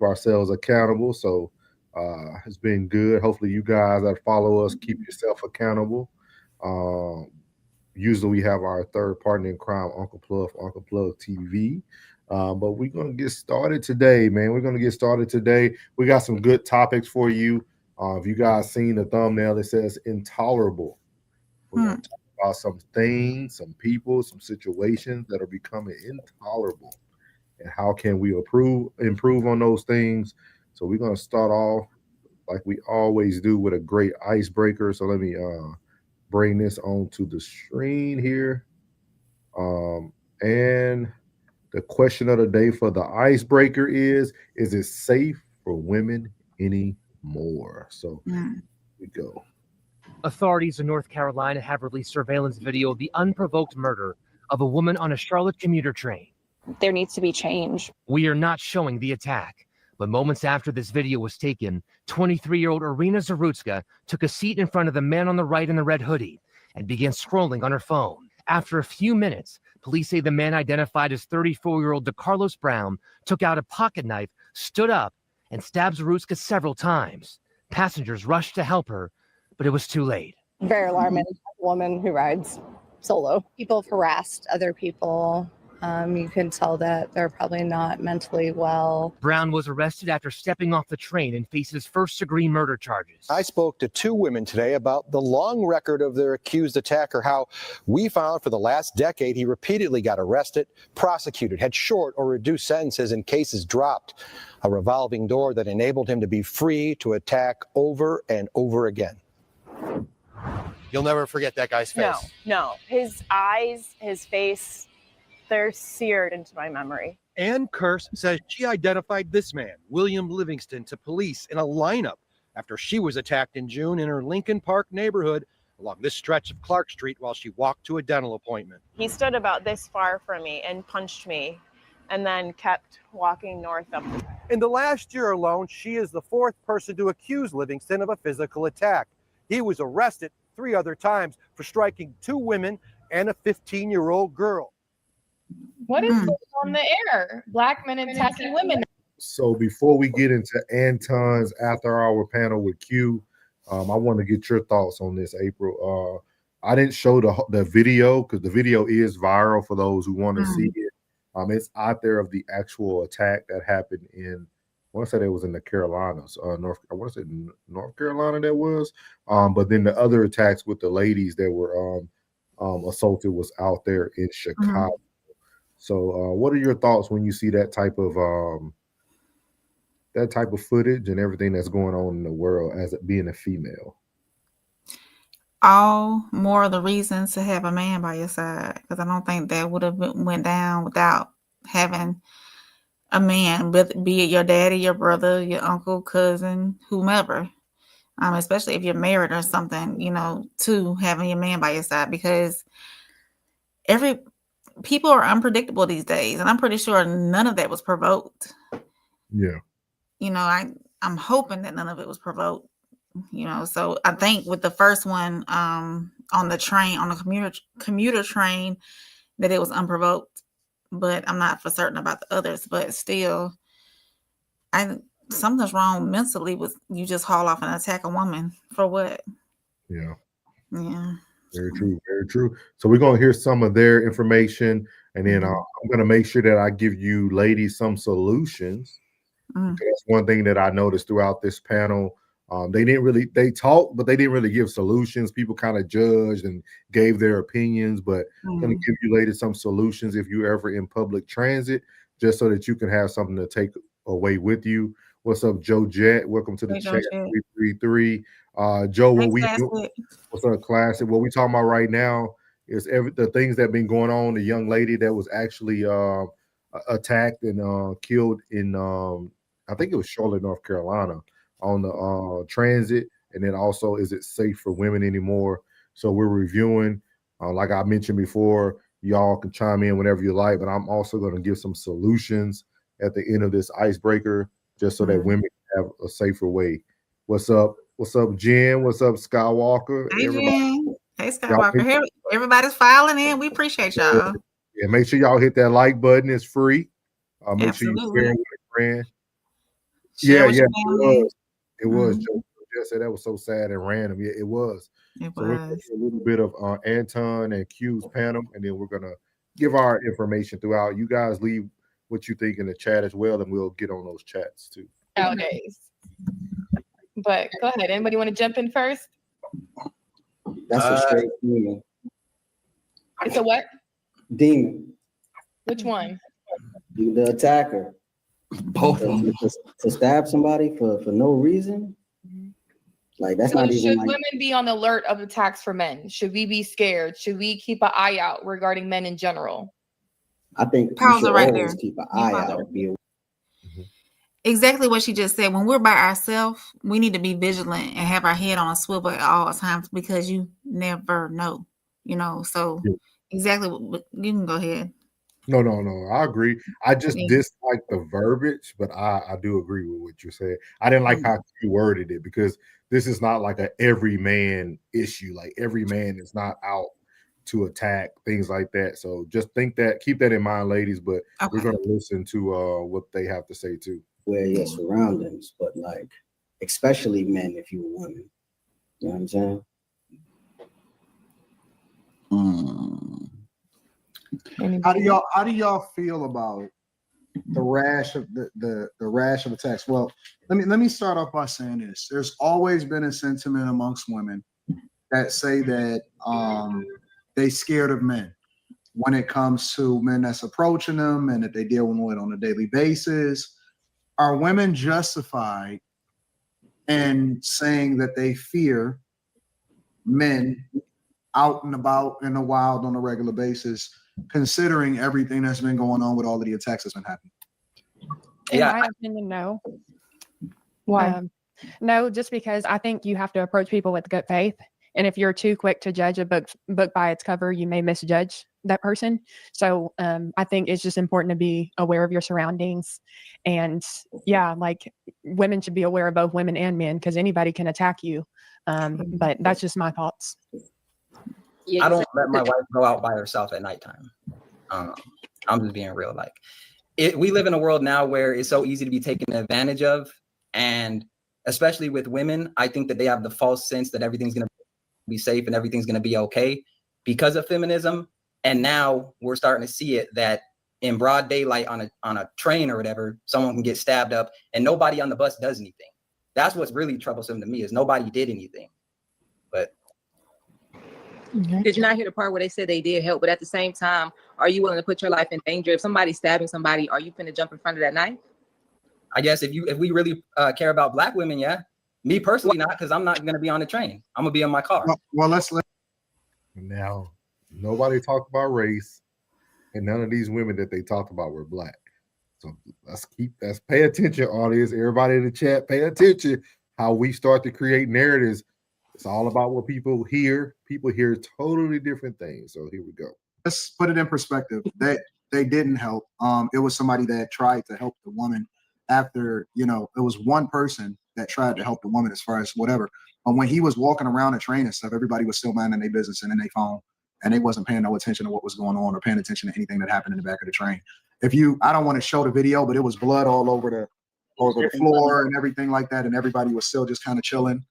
ourselves accountable. So it's been good. Hopefully, you guys that follow us keep yourself accountable. Um, Usually, we have our third partner in crime, Uncle Plug TV. But we're gonna get started today, man. We're gonna get started today. We got some good topics for you. If you guys seen the thumbnail, it says "intolerable." We're gonna Hmm. talk about some things, some people, some situations that are becoming intolerable and how can we improve on those things. So we're gonna start off like we always do with a great icebreaker. So let me bring this onto the screen here. And the question of the day for the icebreaker is it safe for women anymore? So Hmm. we go. Authorities in North Carolina have released surveillance video of the unprovoked murder of a woman on a Charlotte commuter train. There needs to be change. We are not showing the attack, but moments after this video was taken, 23-year-old Irina Zarutska took a seat in front of the man on the right in the red hoodie and began scrolling on her phone. After a few minutes, police say the man identified as 34-year-old DeCarlos Brown took out a pocket knife, stood up, and stabbed Zarutska several times. Passengers rushed to help her, but it was too late. Very alarming. A woman who rides solo. People have harassed other people. You can tell that they're probably not mentally well. Brown was arrested after stepping off the train and faces first-degree murder charges. I spoke to two women today about the long record of their accused attacker, how we found for the last decade he repeatedly got arrested, prosecuted, had short or reduced sentences, and cases dropped. A revolving door that enabled him to be free to attack over and over again. You'll never forget that guy's face. No. His eyes, his face, they're seared into my memory. Ann Kearse says she identified this man, William Livingston, to police in a lineup after she was attacked in June in her Lincoln Park neighborhood along this stretch of Clark Street while she walked to a dental appointment. He stood about this far from me and punched me and then kept walking north up the street. In the last year alone, she is the fourth person to accuse Livingston of a physical attack. He was arrested 3 other times for striking 2 women and a 15-year-old girl. What is going on the air? Black men attacking women. So before we get into Anton's after hour panel with Q, I want to get your thoughts on this, April. I didn't show the video because the video is viral for those who want to see it. It's out there of the actual attack that happened in, I want to say it was in the Carolinas, I want to say North Carolina that was. But then the other attacks with the ladies that were assaulted was out there in Chicago. So what are your thoughts when you see that type of footage and everything that's going on in the world as being a female? All more of the reasons to have a man by your side, because I don't think that would have went down without having a man, be it your daddy, your brother, your uncle, cousin, whomever. Especially if you're married or something, to having your man by your side, because people are unpredictable these days, and I'm pretty sure none of that was provoked. Yeah. I'm hoping that none of it was provoked. So I think with the first one on the train, on the commuter train, that it was unprovoked, but I'm not for certain about the others. But still, something's wrong mentally with you just haul off and attack a woman for what? Yeah. Yeah. Very true. Very true. So we're going to hear some of their information, and then I'm going to make sure that I give you ladies some solutions. That's one thing that I noticed throughout this panel. They talked, but they didn't really give solutions. People kind of judged and gave their opinions, but I'm going to give you ladies some solutions if you're ever in public transit, just so that you can have something to take away with you. What's up, Joe Jet? Welcome to the chat. 333. Joe, what's up, classic? What we talking about right now is the things that been going on. The young lady that was actually attacked and killed in I think it was Charlotte, North Carolina, on the transit. And then also, is it safe for women anymore? So we're reviewing, like I mentioned before, y'all can chime in whenever you like, but I'm also going to give some solutions at the end of this icebreaker, just so that women have a safer way. What's up? What's up, Jen? What's up, Skywalker? Hey, Jen. Hey, Skywalker. Everybody's filing in. We appreciate y'all. Yeah, make sure y'all hit that like button. It's free. Make sure you share it with a friend. Share with yeah, your it family. was. It was. Mhm. Joe just said that was so sad and random. Yeah, it was. It So we're gonna was. do a little bit of Anton and Q's panel, and then we're gonna give our information throughout. You guys leave what you think in the chat as well, and we'll get on those chats too. Nowadays. But go ahead. Anybody want to jump in first? That's a straight demon. It's a what? Demon. Which one? The attacker. Both of them. To stab somebody for no reason. Like that's So not even should like. women be on the alert of attacks for men? Should we be scared? Should we keep an eye out regarding men in general? I think Pause you it should right always there. keep an You eye pause it out. right Be Exactly what she just said. When we're by ourselves, we need to be vigilant and have our head on a swivel at all times because you never know, So Yeah. exactly, you can go ahead. No, I agree. I just Yeah. dislike the verbiage, but I do agree with what you said. I didn't like how you worded it because this is not like a every man issue. Like every man is not out to attack things like that. So just keep that in mind, ladies. But we're gonna listen to what they have to say too. aware of your surroundings, but like especially men if you're a woman. You know what I'm saying? How do y'all feel about the rash of the rash of attacks? Well, let me start off by saying this. There's always been a sentiment amongst women that say that they scared of men when it comes to men that's approaching them and that they deal with on a daily basis. Are women justified in saying that they fear men out and about in the wild on a regular basis, considering everything that's been going on with all of the attacks that's been happening? In my opinion, no. Why? No, just because I think you have to approach people with good faith. And if you're too quick to judge a book by its cover, you may misjudge that person. So I think it's just important to be aware of your surroundings. And yeah, like women should be aware of both women and men because anybody can attack you. But that's just my thoughts. I don't let my wife go out by herself at nighttime. I'm just being real. Like we live in a world now where it's so easy to be taken advantage of. And especially with women, I think that they have the false sense that everything's going to be safe and everything's going to be okay because of feminism. And now we're starting to see it that in broad daylight on a train or whatever, someone can get stabbed up and nobody on the bus does anything. That's what's really troublesome to me is nobody did anything. But did you not hear the part where they said they did help? But at the same time, are you willing to put your life in danger? If somebody's stabbing somebody, are you finna jump in front of that knife? I guess if we really care about Black women, yeah. Me personally, not because I'm not gonna be on the train. I'm gonna be in my car. Well, let's now. Nobody talked about race, and none of these women that they talked about were Black. So let's pay attention, audience. Everybody in the chat, pay attention. How we start to create narratives. It's all about what people hear. People hear totally different things. So here we go. Let's put it in perspective. They didn't help. It was somebody that tried to help the woman after, it was one person that tried to help the woman as far as whatever. But when he was walking around the train and stuff, everybody was still minding their business and in their phone. And they wasn't paying no attention to what was going on or paying attention to anything that happened in the back of the train. I don't want to show the video, but it was blood all over the floor and everything like that. And everybody was still just kind of chilling.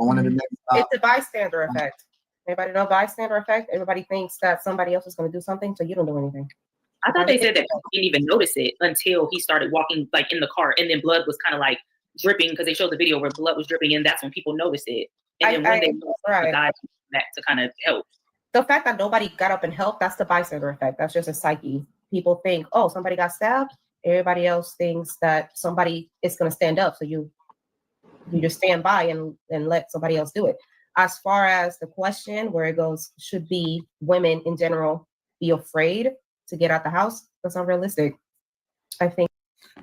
It's a bystander effect. Everybody know bystander effect? Everybody thinks that somebody else is going to do something, so you don't do anything. I thought they said that people didn't even notice it until he started walking like in the car, and then blood was kind of like dripping because they showed the video where blood was dripping, and that's when people noticed it. And then when they noticed the guy back to kind of help. The fact that nobody got up and helped, that's the bystander effect. That's just a psyche. People think, oh, somebody got stabbed. Everybody else thinks that somebody is going to stand up, so you just stand by and let somebody else do it. As far as the question where it goes, should be women in general be afraid to get out the house? That's unrealistic, I think.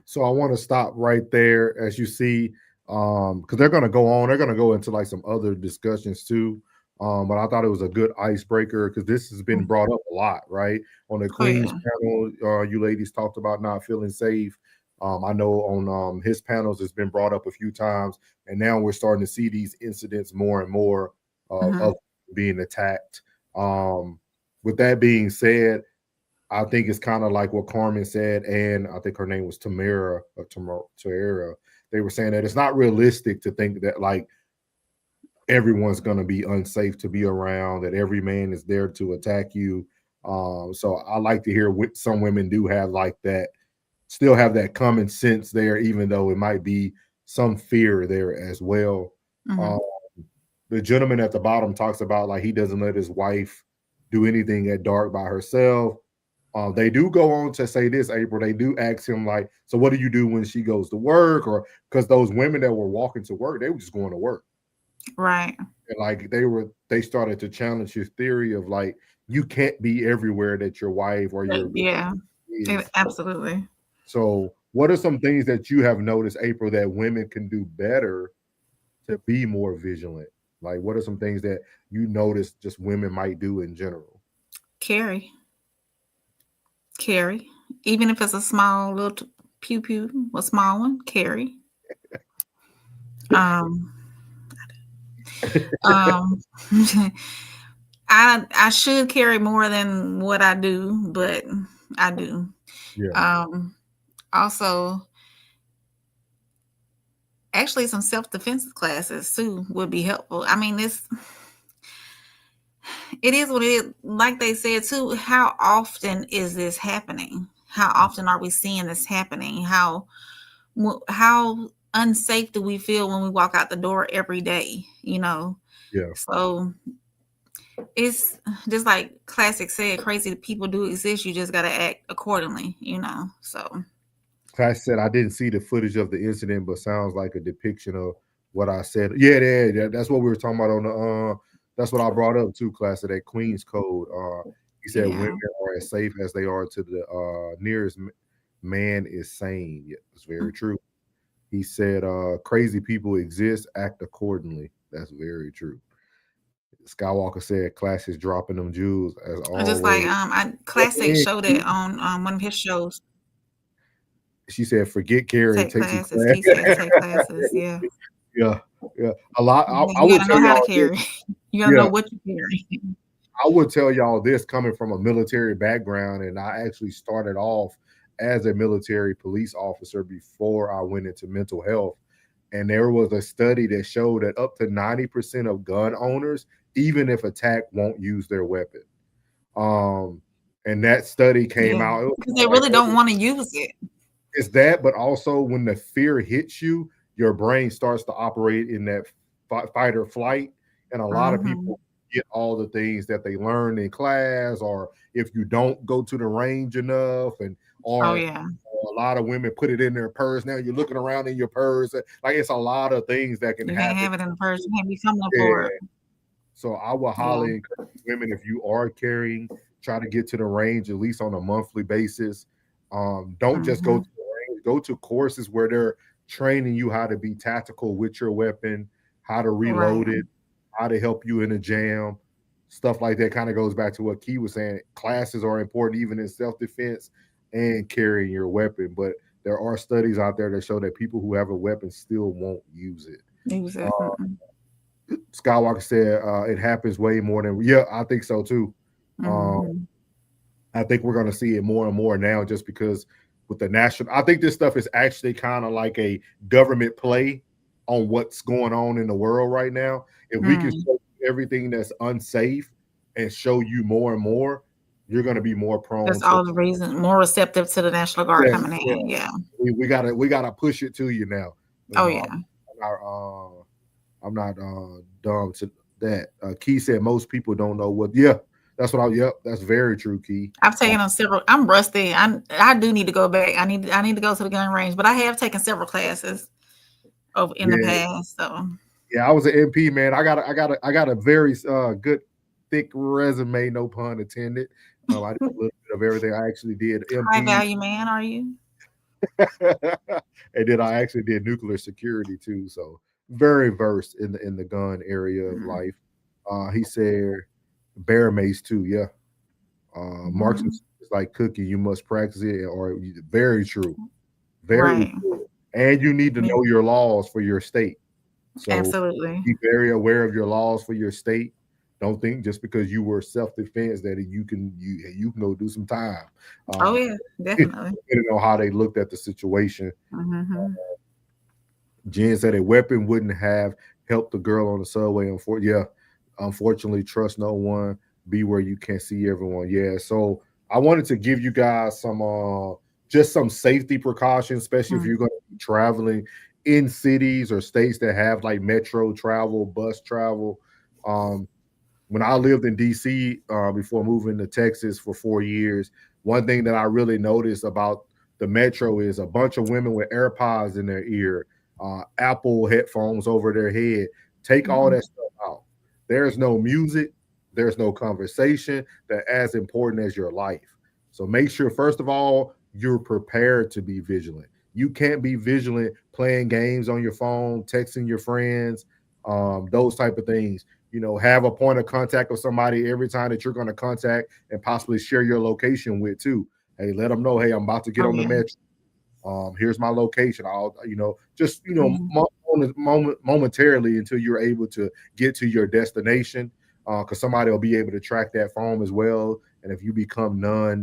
So I want to stop right there, as you see, because they're going to go on. They're going to go into like some other discussions too. But I thought it was a good icebreaker because this has been brought up a lot, right? On the Queen's panel, you ladies talked about not feeling safe. I know on his panels, it's been brought up a few times, and now we're starting to see these incidents more and more of being attacked. With that being said, I think it's kind of like what Carmen said, and I think her name was Tamara or Tamara. they were saying that it's not realistic to think that like everyone's going to be unsafe to be around, that every man is there to attack you. So I like to hear what some women do have like that, still have that common sense there, even though it might be some fear there as well. The gentleman at the bottom talks about like he doesn't let his wife do anything at dark by herself. They do go on to say this, April. They do ask him like, so what do you do when she goes to work? Or because those women that were walking to work, they were just going to work. Right. And like they started to challenge his theory of like, you can't be everywhere that your wife or your absolutely. So what are some things that you have noticed, April, that women can do better to be more vigilant? Like, what are some things that you notice just women might do in general? Carry. Even if it's a small little pew, a small one, carry. I should carry more than what I do, but I do. Yeah. Also, actually, some self-defense classes too would be helpful. I mean, it is what it is. Like they said too, how often is this happening? How often are we seeing this happening? How unsafe do we feel when we walk out the door every day? You know? Yeah. So it's just like Classic said, crazy people do exist. You just got to act accordingly, you know? So. Class said, I didn't see the footage of the incident, but sounds like a depiction of what I said. Yeah, that's what we were talking about on the, that's what I brought up too, Class, of that Queen's Code. He said women are as safe as they are to the nearest man is sane. Yeah, it's very true. He said, crazy people exist, act accordingly. That's very true. Skywalker said, Class is dropping them jewels as always. Just like Classic showed it on one of his shows. She said, forget Carrie, take classes. some classes. He said, take classes, yeah. Yeah. A lot. I would know how to carry. You gotta know what you carry. I would tell y'all this coming from a military background, and I actually started off as a military police officer before I went into mental health. And there was a study that showed that up to 90% of gun owners, even if attacked, won't use their weapon. And that study came out because they really don't want to use it. It's that, but also when the fear hits you, your brain starts to operate in that fight or flight. And a lot of people get all the things that they learned in class, or if you don't go to the range enough, or a lot of women put it in their purse. Now you're looking around in your purse. Like it's a lot of things that can happen. You can't have it in the purse. You can't be coming up for it. So I will highly encourage women, if you are carrying, try to get to the range at least on a monthly basis. Don't just go to the range. Go to courses where they're training you how to be tactical with your weapon, how to reload it, how to help you in a jam, stuff like that. Kind of goes back to what Key was saying. Classes are important even in self-defense and carrying your weapon. But there are studies out there that show that people who have a weapon still won't use it. Skywalker said it happens way more than I think so too. I think we're going to see it more and more now just because with the national, I think this stuff is actually kind of like a government play on what's going on in the world right now. If we can show everything that's unsafe and show you more and more, you're going to be more prone. That's all the reason, more receptive to the National Guard coming in. Yeah. We gotta push it to you now. I'm not dumb to that. Key said most people don't know what. That's what that's very true, Key. I've taken on several. I'm rusty. I do need to go back. I need to go to the gun range, but I have taken several classes in the past. So I was an MP, man. I got a very good thick resume, no pun intended. I did a little bit of everything. I actually did MP. High value man, are you? And then I actually did nuclear security too. So very versed in the gun area of life. He said bear mace too. Marksmanship is like cooking. You must practice it, or very true. Very true. And you need to know your laws for your state. So absolutely be very aware of your laws for your state. Don't think just because you were self-defense that you can go do some time. Definitely. Depending on how they looked at the situation. Jen said a weapon wouldn't have helped the girl on the subway. Unfortunately, trust no one. Be where you can't see everyone. Yeah. So I wanted to give you guys some just some safety precautions, especially if you're going to be traveling in cities or states that have like metro travel, bus travel. When I lived in DC before moving to Texas for 4 years, one thing that I really noticed about the metro is a bunch of women with AirPods in their ear, Apple headphones over their head. Take all that stuff out. There's no music, there's no conversation that's as important as your life. So make sure, first of all, you're prepared to be vigilant. You can't be vigilant playing games on your phone, texting your friends, those type of things. You know, have a point of contact with somebody every time that you're going to contact and possibly share your location with too. Hey, let them know, hey, I'm about to get on the metro. Here's my location. I'll, just, momentarily until you're able to get to your destination, because somebody will be able to track that phone as well. And if you become not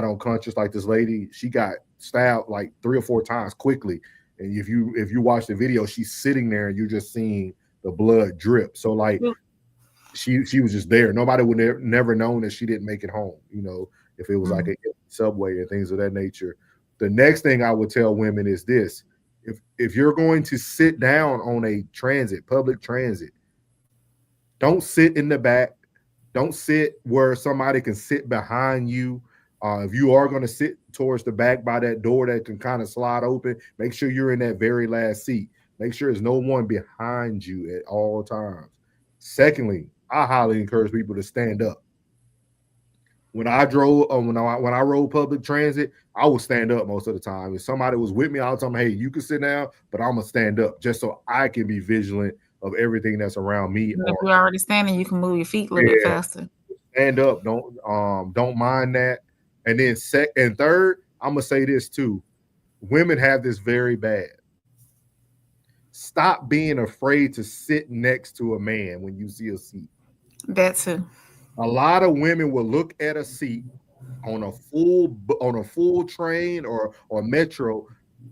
unconscious like this lady, she got stabbed like 3 or 4 times quickly. And if you watch the video, she's sitting there and you're just seeing the blood drip. So like she was just there. Nobody would never known that she didn't make it home, if it was like a subway and things of that nature. The next thing I would tell women is this: if you're going to sit down on a public transit, don't sit in the back. Don't sit where somebody can sit behind you. If you are going to sit towards the back by that door that can kind of slide open, make sure you're in that very last seat. Make sure there's no one behind you at all times. Secondly, I highly encourage people to stand up. When I rode public transit, I would stand up most of the time. If somebody was with me, I would tell them, hey, you can sit down, but I'm gonna stand up just so I can be vigilant of everything that's around me. If you're already standing, you can move your feet a little bit faster. Stand up. Don't mind that. And then third, I'm gonna say this too. Women have this very bad. Stop being afraid to sit next to a man when you see a seat. That too. A lot of women will look at a seat on a full train or metro,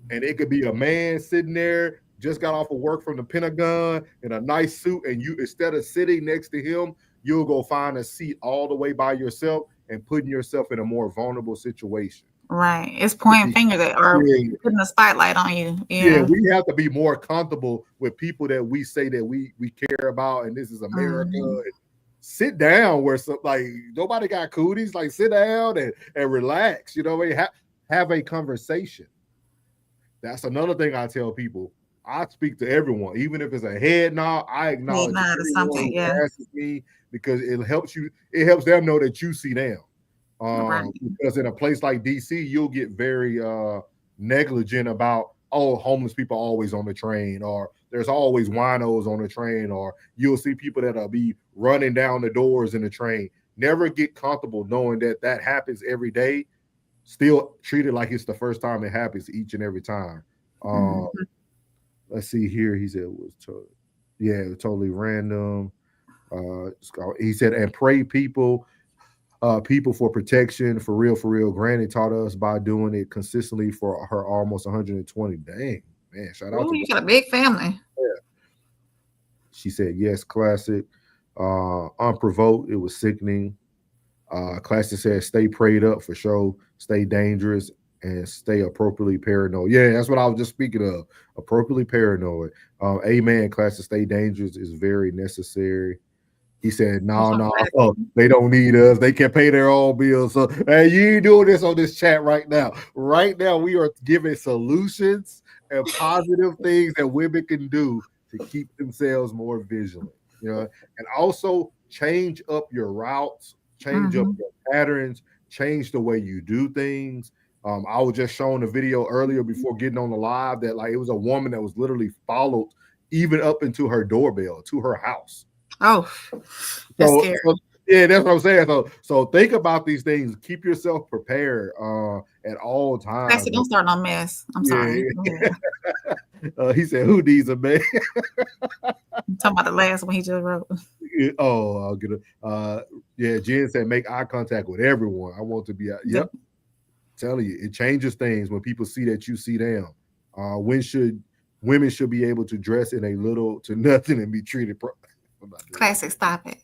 and it could be a man sitting there, just got off of work from the Pentagon in a nice suit, and you, instead of sitting next to him, you'll go find a seat all the way by yourself and putting yourself in a more vulnerable situation. Right. It's pointing fingers at or putting a spotlight on you. Yeah, we have to be more comfortable with people that we say that we care about, and this is America. Sit down where nobody got cooties. Like, sit down and relax. Have a conversation. That's another thing I tell people. I speak to everyone, even if it's a head nod. I acknowledge everyone who asks me, because it helps you. It helps them know that you see them. Because in a place like DC, you'll get very negligent about, homeless people are always on the train, or there's always winos on the train, or you'll see people that'll be running down the doors in the train. Never get comfortable knowing that happens every day. Still treat it like it's the first time it happens each and every time. Let's see here. He said it was totally random. He said, and pray people for protection, for real. Granny taught us by doing it consistently for her almost 120. Dang, man, shout out to you. Got a big family. Yeah. She said, yes, classic. Unprovoked, it was sickening. Classic said, stay prayed up for sure, stay dangerous, and stay appropriately paranoid. Yeah, that's what I was just speaking of. Appropriately paranoid. Amen. Classic, stay dangerous is very necessary. He said, no, they don't need us. They can pay their own bills. So, hey, you ain't doing this on this chat right now. Right now, we are giving solutions and positive things that women can do to keep themselves more vigilant. And also change up your routes, change up your patterns, change the way you do things. I was just showing a video earlier before getting on the live that it was a woman that was literally followed even up into her doorbell to her house. Oh, that's scary. Yeah, that's what I'm saying. So think about these things. Keep yourself prepared at all times. Actually, don't start no mess. I'm sorry. He said, "Who needs a man?" I'm talking about the last one he just wrote. I'll get it. Jen said, "Make eye contact with everyone. I want to be." Telling you, it changes things when people see that you see them. When should women should be able to dress in a little to nothing and be treated properly. Classic, stop it.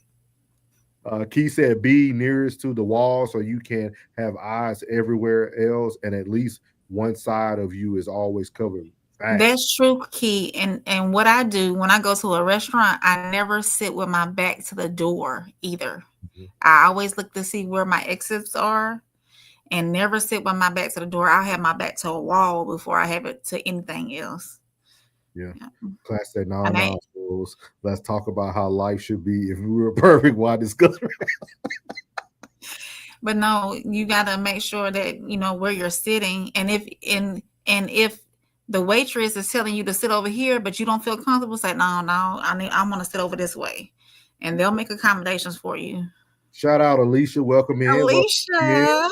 Key said, be nearest to the wall so you can have eyes everywhere else, and at least one side of you is always covered. Facts. That's true, Key. And what I do when I go to a restaurant, I never sit with my back to the door either. I always look to see where my exits are and never sit with my back to the door. I'll have my back to a wall before I have it to anything else. Yeah. Class said, no, fools. Let's talk about how life should be. If we were perfect, why discuss? But no, you got to make sure that you know where you're sitting, and if the waitress is telling you to sit over here, but you don't feel comfortable, say no, I want to sit over this way, and they'll make accommodations for you. Shout out Alicia, welcome in. Alicia,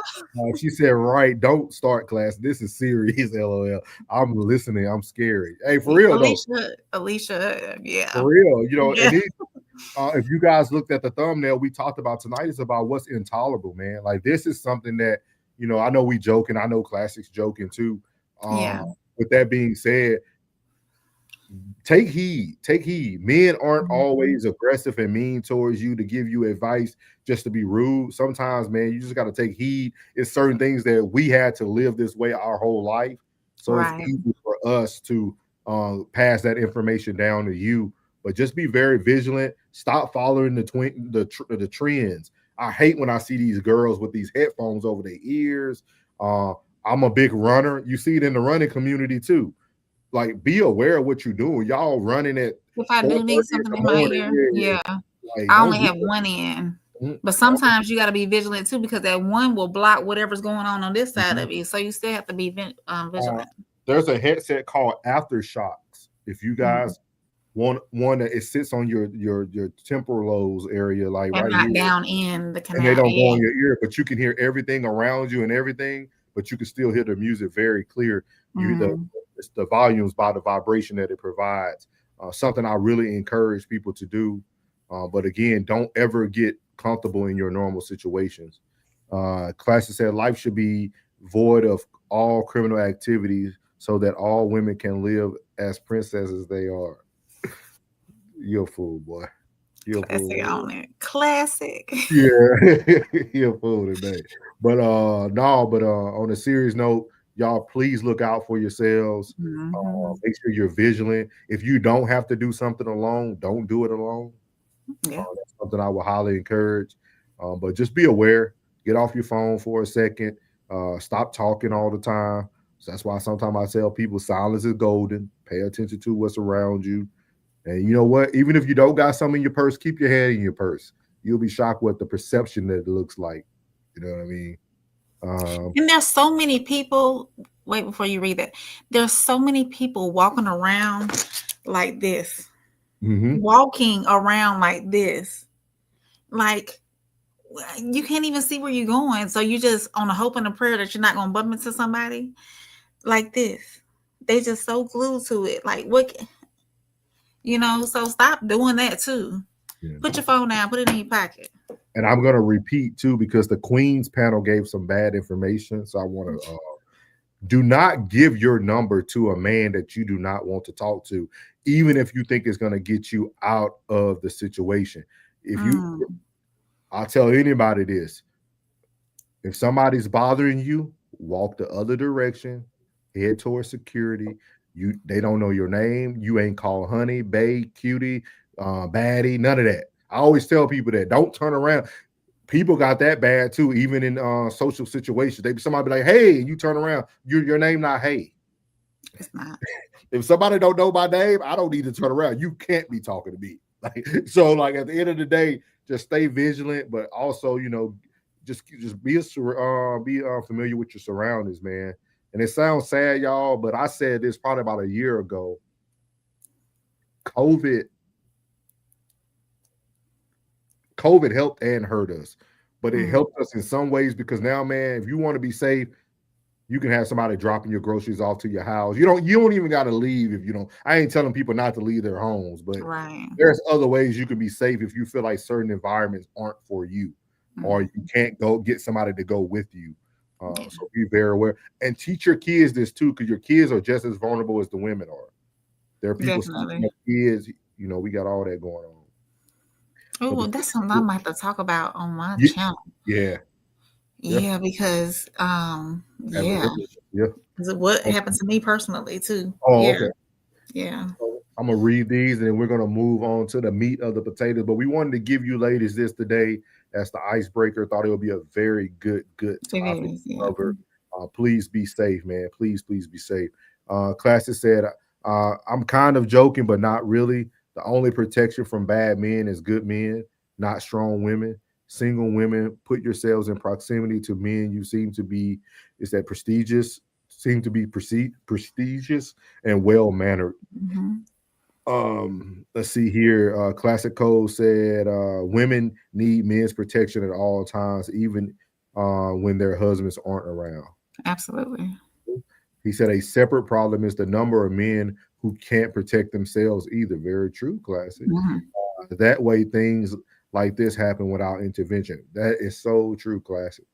she said, "Right, don't start class. This is serious." LOL. I'm listening. I'm scary. Hey, for real Alicia, yeah, for real. You know, yeah. and if you guys looked at the thumbnail, we talked about tonight is about what's intolerable, man. Like this is something that I know we joking. I know Classic's joking too. With that being said, take heed. Take heed. Men aren't always aggressive and mean towards you to give you advice just to be rude. Sometimes, man, you just got to take heed. It's certain things that we had to live this way our whole life. So it's easy for us to pass that information down to you. But just be very vigilant. Stop following the trends. I hate when I see these girls with these headphones over their ears. I'm a big runner. You see it in the running community too. Like, be aware of what you're doing. Y'all running at. If I do need something in my ear, yeah. Like, I only have one in. But sometimes you got to be vigilant too, because that one will block whatever's going on this side of you. So you still have to be vigilant. There's a headset called Aftershocks. If you guys want one that it sits on your temporal lobes area, like and right not here, down in the canal. And they don't go in your ear, but you can hear everything around you and everything, but you can still hear the music very clear. It's the volumes by the vibration that it provides. Something I really encourage people to do. But again, don't ever get comfortable in your normal situations. Classic said life should be void of all criminal activities so that all women can live as princesses they are. You're a fool, boy. You're Classic a fool. on it. Classic. Yeah, you're a fool today. But on a serious note, y'all please look out for yourselves. Make sure you're vigilant. If you don't have to do something alone, don't do it alone. That's something I would highly encourage. But just be aware. Get off your phone for a second. Stop talking all the time. So that's why sometimes I tell people silence is golden. Pay attention to what's around you. And you know what? Even if you don't got something in your purse, keep your head in your purse. You'll be shocked what the perception that it looks like. You know what I mean? And there's so many people. Wait before you read that. There's so many people walking around like this. Walking around like this. Like you can't even see where you're going. So you just on a hope and a prayer that you're not going to bump into somebody like this. They just so glued to it. Like what, so stop doing that too. Put your phone down, put it in your pocket. And I'm going to repeat too, because the Queen's panel gave some bad information. So I want to do not give your number to a man that you do not want to talk to, even if you think it's going to get you out of the situation. I'll tell anybody this. If somebody's bothering you, walk the other direction, head towards security. They don't know your name. You ain't called honey, babe, cutie, baddie, none of that. I always tell people that don't turn around. People got that bad too, even in social situations. Somebody be like, hey, and you turn around, your name not hey. It's not. If somebody don't know my name, I don't need to turn around. You can't be talking to me. So at the end of the day, just stay vigilant, but also, just be familiar with your surroundings, man. And it sounds sad, y'all, but I said this probably about a year ago. COVID helped and hurt us, but it helped us in some ways because now, man, if you want to be safe, you can have somebody dropping your groceries off to your house. You don't even got to leave if you don't. I ain't telling people not to leave their homes, but there's other ways you can be safe if you feel like certain environments aren't for you, or you can't go get somebody to go with you. So be very aware and teach your kids this too, because your kids are just as vulnerable as the women are. There are people Definitely. kids. You know, we got all that going on. Oh, that's something I might have to talk about on my Yeah, channel. yeah, Yeah, because yeah. yeah. 'Cause what happened to me personally too. Oh, Yeah. okay. Yeah. I'm gonna read these and then we're gonna move on to the meat of the potatoes. But we wanted to give you ladies this today as the icebreaker. Thought it would be a very good topic to cover. Please be safe, man. Please be safe. Classic said, I'm kind of joking, but not really. The only protection from bad men is good men, not strong women. Single women, put yourselves in proximity to men you seem to be, is that prestigious, seem to be prestigious and well-mannered. Let's see here. Classic Code said women need men's protection at all times, even when their husbands aren't around. Absolutely. He said a separate problem is the number of men who can't protect themselves either. Very true, Classic. That way things like this happen without intervention. That is so true, Classic.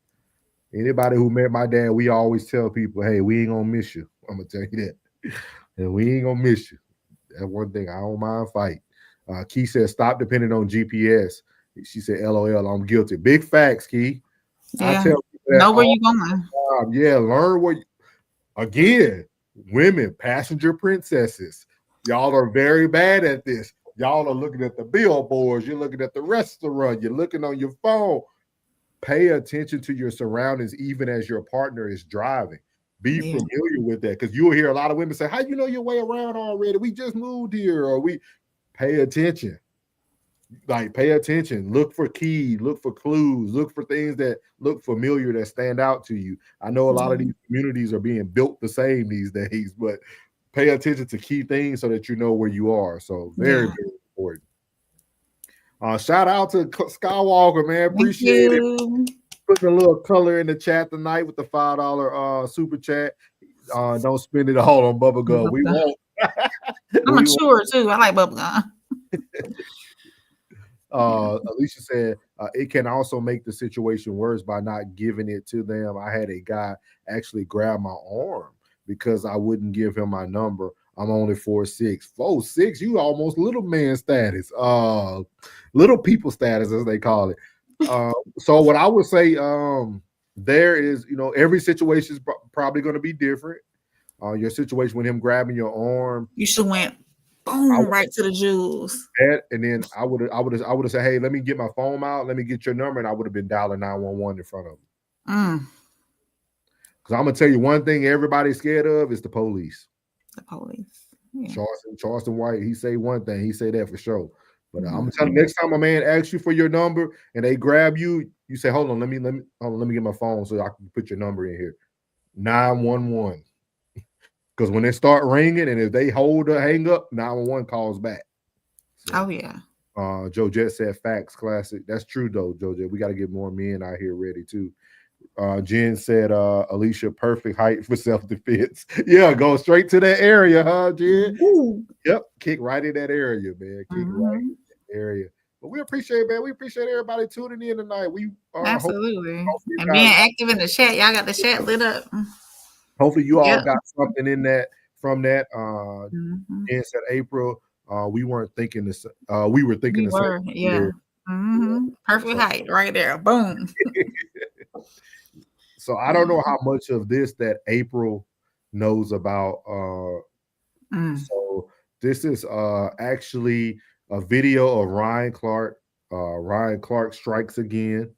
Anybody who met my dad, we always tell people, hey, we ain't gonna miss you. I'm gonna tell you that. And we ain't gonna miss you. That's one thing I don't mind fight. Key said, stop depending on GPS. She said, LOL, I'm guilty. Big facts, Key. Yeah. I tell people that know where you going. Yeah, learn what again, women, passenger princesses. Y'all are very bad at this. Y'all are looking at the billboards, you're looking at the restaurant, you're looking on your phone. Pay attention to your surroundings, even as your partner is driving. Be familiar with that, because you'll hear a lot of women say, how you know your way around already? We just moved here, or we pay attention. Like, pay attention. Look for keys, look for clues, look for things that look familiar that stand out to you. I know a lot of these communities are being built the same these days, but pay attention to key things so that you know where you are. So very, very important. Shout out to Skywalker, man. Appreciate it. Putting a little color in the chat tonight with the $5 super chat. Don't spend it all on bubblegum. We won't. I'm mature too. I like bubblegum. Alicia said it can also make the situation worse by not giving it to them. I had a guy actually grab my arm because I wouldn't give him my number. I'm only 4'6". 4'6", you almost little man status, little people status as they call it. So what I would say, there is, every situation is probably going to be different. Your situation with him grabbing your arm, you should went boom right to the jewels. And then I would have said, hey, let me get my phone out, let me get your number, and I would have been dialing 911 in front of him. Because I'm gonna tell you one thing everybody's scared of is the police. The police. Yeah. Charleston White, he say one thing, he say that for sure. But I'm gonna tell you, next time a man asks you for your number and they grab you, you say, hold on, let me get my phone so I can put your number in here. 911. Because when they start ringing and if they hang up, 911 calls back. So, oh yeah. Joe Jet said facts, Classic. That's true though, Joe Jet. We got to get more men out here ready too. Jen said, Alicia, perfect height for self-defense. Yeah, go straight to that area, huh, Jen? Yep, kick right in that area, man. Kick right in that area. But we appreciate, man. We appreciate everybody tuning in tonight. We absolutely and being active in the chat. Y'all got the chat lit up. Hopefully, you all got something in that from that. Jen said, April, we weren't thinking this. We were thinking the same. Yeah. Perfect height right there. Boom. So I don't know how much of this that April knows about. So this is actually a video of Ryan Clark. Ryan Clark strikes again.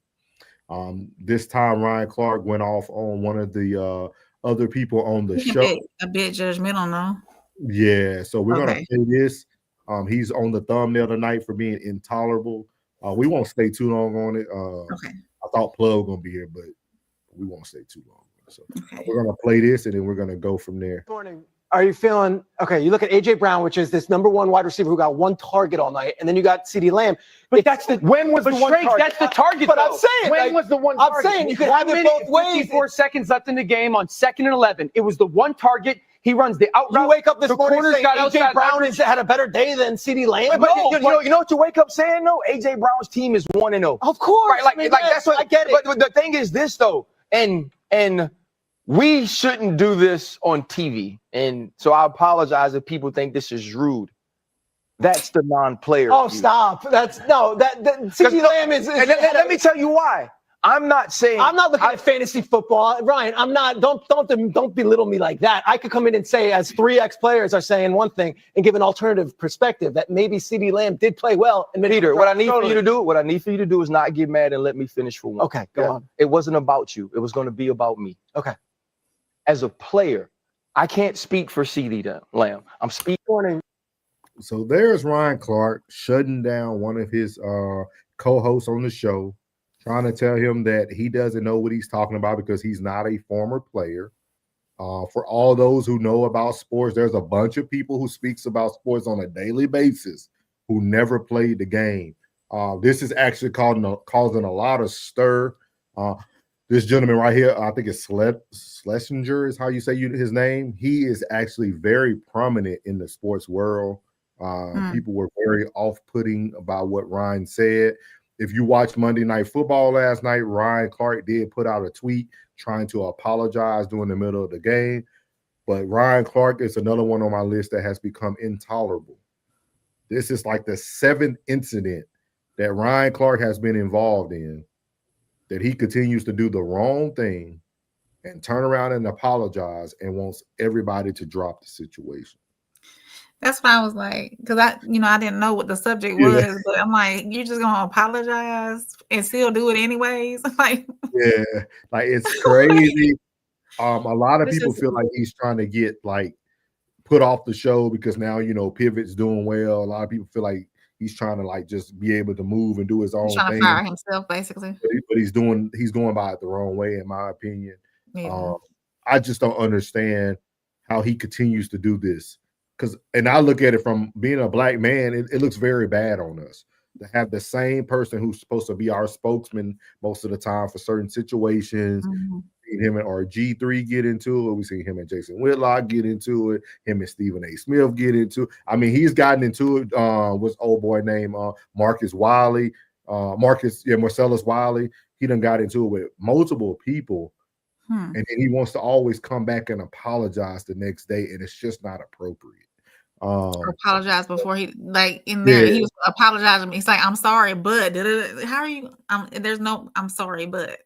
This time Ryan Clark went off on one of the other people on the show. A bit judgmental, no? Yeah, so we're gonna play this. He's on the thumbnail tonight for being intolerable. We won't stay too long on it. I thought Plug was gonna be here, but we won't stay too long. So we're gonna play this and then we're gonna go from there. Morning. Are you feeling okay? You look at AJ Brown, which is this #1 wide receiver who got one target all night, and then you got CeeDee Lamb. But that's the when was the one target? That's the target. But I'm saying when was the one target? I'm saying you could have it both ways. 4 seconds left in the game on 2nd and 11. It was the one target. He runs the out route. You wake up this morning saying AJ Brown had a better day than CeeDee Lamb. But you know what you wake up saying though? AJ Brown's team is 1-0. Of course, right? Like that's what I get it. But the thing is this though, and we shouldn't do this on TV. And so I apologize if people think this is rude. That's the non-player. Oh, view. stop. That's no, that CeeDee Lamb is and let me tell you why. I'm not saying I'm not looking at fantasy football, Ryan. I'm not. Don't belittle me like that. I could come in and say, as 3 ex-players are saying one thing, and give an alternative perspective that maybe CeeDee Lamb did play well. And Peter, what I need for you to do is not get mad and let me finish for one. Okay, go on. It wasn't about you. It was going to be about me. Okay. As a player, I can't speak for CeeDee Lamb. I'm speaking. So there's Ryan Clark shutting down one of his co-hosts on the show, trying to tell him that he doesn't know what he's talking about because he's not a former player. For all those who know about sports, there's a bunch of people who speaks about sports on a daily basis who never played the game. This is actually causing a lot of stir. This gentleman right here, I think it's Schlesinger is how you say his name. He is actually very prominent in the sports world. People were very off-putting about what Ryan said. If you watched Monday Night Football last night, Ryan Clark did put out a tweet trying to apologize during the middle of the game. But Ryan Clark is another one on my list that has become intolerable. This is like the 7th incident that Ryan Clark has been involved in, that he continues to do the wrong thing and turn around and apologize and wants everybody to drop the situation. That's why I was like, because I didn't know what the subject was, but I'm like, you're just gonna apologize and still do it anyways. Like, yeah, like it's crazy. A lot of people feel like he's trying to get like put off the show because now Pivot's doing well. A lot of people feel like he's trying to like just be able to move and do his own trying thing. to fire himself, basically. But he's going by it the wrong way, in my opinion. Yeah. I just don't understand how he continues to do this. And I look at it from being a black man, it looks very bad on us to have the same person who's supposed to be our spokesman most of the time for certain situations. Seen him and RG3 get into it. We see him and Jason Whitlock get into it. Him and Stephen A. Smith get into it. I mean, he's gotten into it. What's old boy named Marcus Wiley? Marcellus Wiley. He done got into it with multiple people. And then he wants to always come back and apologize the next day, and it's just not appropriate. Apologize before he he was apologizing. He's like, I'm sorry, but how are you? There's no I'm sorry, but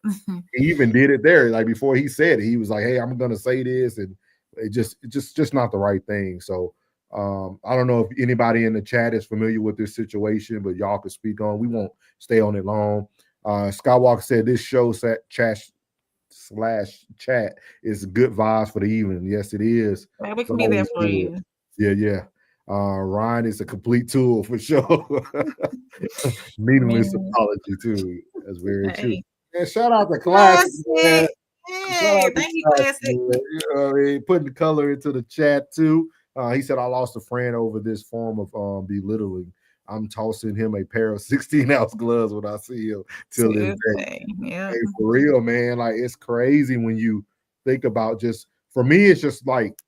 he even did it there. Like before he said it, he was like, hey, I'm gonna say this, and it just not the right thing. So I don't know if anybody in the chat is familiar with this situation, but y'all could speak on. We won't stay on it long. Skywalker said this show chat is good vibes for the evening. Yes, it is. We can be there for you. Yeah. Ryan is a complete tool for sure. Meaningless apology too. That's very true. And shout out to Classic. Man. Hey, thank you, Classic. You know what I mean? Putting the color into the chat too. He said, I lost a friend over this form of belittling. I'm tossing him a pair of 16-ounce gloves when I see him till this day. Yeah. Hey, for real, man. Like it's crazy when you think about for me, it's just like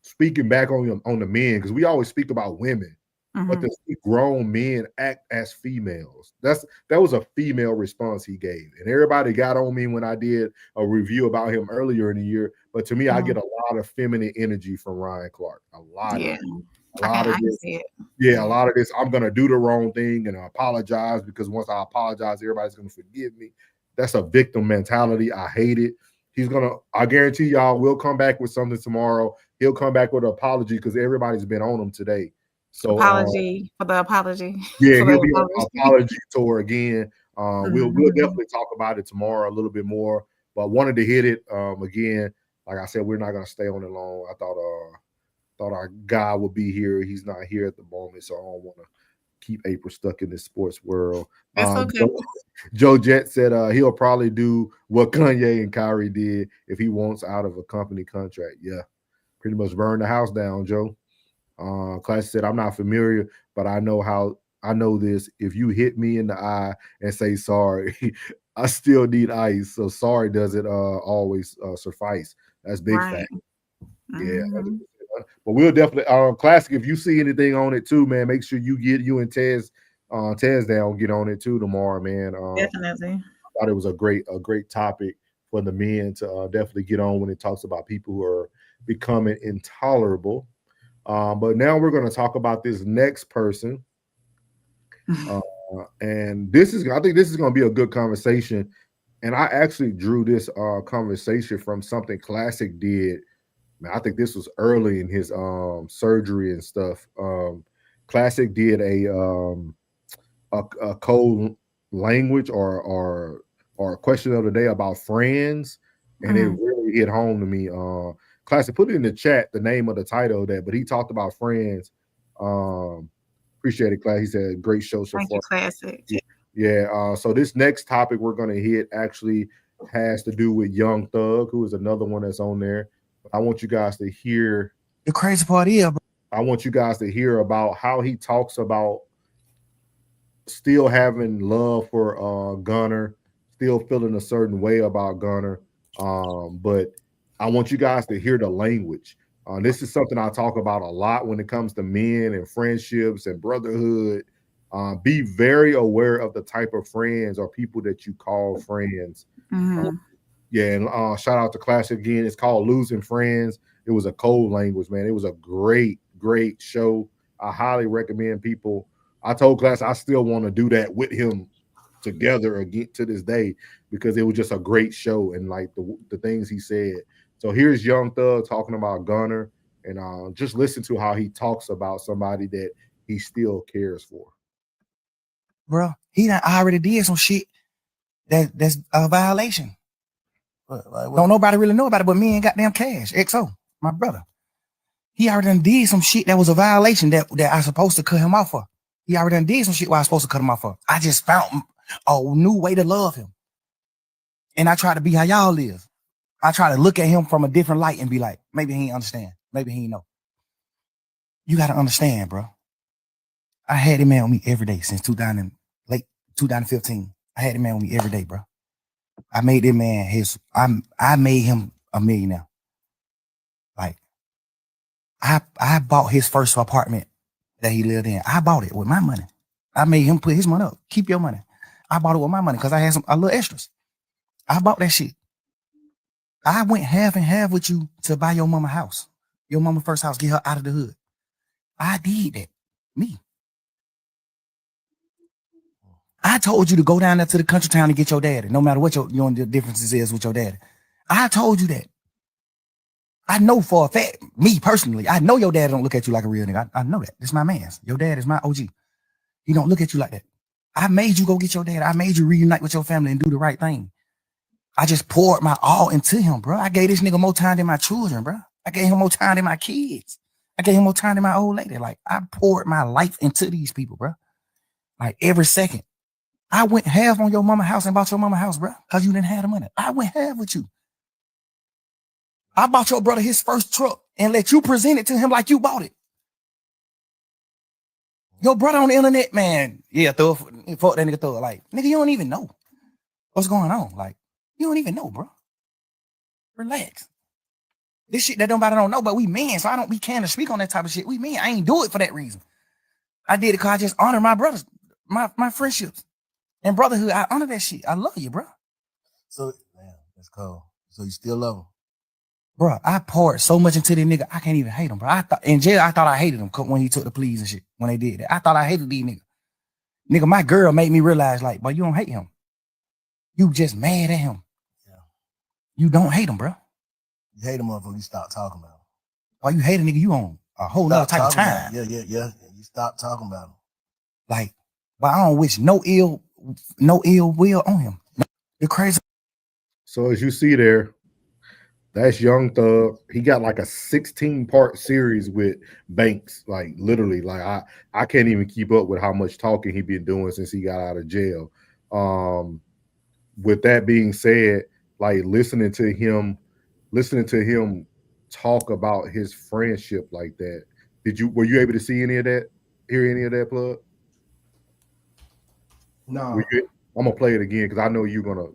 speaking back on the men, because we always speak about women, but the grown men act as females. That was a female response he gave, and everybody got on me when I did a review about him earlier in the year. But to me, I get a lot of feminine energy from Ryan Clark. A lot of this. I'm gonna do the wrong thing and apologize because once I apologize, everybody's gonna forgive me. That's a victim mentality. I hate it. I guarantee y'all will come back with something tomorrow. He'll come back with an apology because everybody's been on him today. So apology for the apology. Yeah, he'll be on an apology tour again. We'll definitely talk about it tomorrow a little bit more. But wanted to hit it again. Like I said, we're not gonna stay on it long. I thought our guy would be here. He's not here at the moment, so I don't want to keep April stuck in this sports world. That's okay. Joe Jett said he'll probably do what Kanye and Kyrie did if he wants out of a company contract. Yeah, pretty much burn the house down, Joe. Class said, I'm not familiar, but I know this. If you hit me in the eye and say sorry, I still need ice. So sorry doesn't always suffice. That's big fact. Yeah. But we'll definitely Classic. If you see anything on it too, man, make sure you and Tez down get on it too tomorrow, man. Definitely. I thought it was a great topic for the men to definitely get on when it talks about people who are becoming intolerable. But now we're going to talk about this next person. And I think this is going to be a good conversation. And I actually drew this conversation from something Classic did. Man, I think this was early in his surgery and stuff. Classic did a code language or a question of the day about friends, and it really hit home to me. Classic, put it in the chat the name of the title of that, but he talked about friends. Appreciate it, Class. He said great show so Thank far. you, Classic. Yeah. So this next topic we're gonna hit actually has to do with Young Thug, who is another one that's on there. I want you guys to hear. The crazy part is, I want you guys to hear about how he talks about still having love for Gunner, still feeling a certain way about Gunner. But I want you guys to hear the language. This is something I talk about a lot when it comes to men and friendships and brotherhood. Be very aware of the type of friends or people that you call friends. Yeah, and shout out to Classic again. It's called Losing Friends. It was a code language, man. It was a great show. I highly recommend people. I told Class I still want to do that with him together again to this day because it was just a great show and like the things he said. So here's Young Thug talking about Gunner, and just listen to how he talks about somebody that he still cares for. bro, he done already did some shit that's a violation. Don't nobody really know about it but me and goddamn Cash, XO, my brother. He already done did some shit that was a violation that I supposed to cut him off for. He already done did some shit where I was supposed to cut him off for. I just found a new way to love him. And I try to be how y'all live. I try to look at him from a different light and be like, maybe he ain't understand. Maybe he ain't know. You got to understand, bro. I had him man with me every day since late 2015. I had him man with me every day, bro. I made that man I made him a millionaire. Like, I bought his first apartment that he lived in. I bought it with my money. I made him put his money up. Keep your money. I bought it with my money because I had a little extras. I bought that shit. I went half and half with you to buy your mama house. Your mama first house, get her out of the hood. I did that. Me. I told you to go down there to the country town and get your daddy, no matter what your differences is with your daddy. I told you that. I know for a fact, me personally, I know your dad don't look at you like a real nigga. I know that. This is my man's. Your dad is my OG. He don't look at you like that. I made you go get your dad. I made you reunite with your family and do the right thing. I just poured my all into him, bro. I gave this nigga more time than my children, bro. I gave him more time than my kids. I gave him more time than my old lady. Like, I poured my life into these people, bro. Like, every second. I went half on your mama house and bought your mama house, bro, because you didn't have the money. I went half with you. I bought your brother his first truck and let you present it to him like you bought it. Your brother on the internet, man. Yeah, fuck that nigga Thug. Like, nigga, you don't even know what's going on. Like, you don't even know, bro. Relax. This shit that nobody don't know, but we men, so we can't speak on that type of shit. We men. I ain't do it for that reason. I did it because I just honor my brothers, my friendships and brotherhood. I honor that shit. I love you, bro. So, man, that's cool. So you still love him? Bro, I poured so much into this nigga, I can't even hate him, bro. In jail, I thought I hated him when he took the pleas and shit. When they did that, I thought I hated these niggas. Nigga, my girl made me realize, like, boy, you don't hate him. You just mad at him. Yeah. You don't hate him, bro. You hate him when you stop talking about him. Why you hate a nigga? You on a whole nother type of time. Yeah. You stop talking about him. Like, but I don't wish no ill will on him. You're crazy. So as you see there, that's Young Thug. He got like a 16-part series with Banks. Like, literally, like I can't even keep up with how much talking he been doing since he got out of jail. With that being said, like listening to him talk about his friendship like that. Were you able to see any of that? Hear any of that, Plug? No. I'm gonna play it again because I know you're gonna.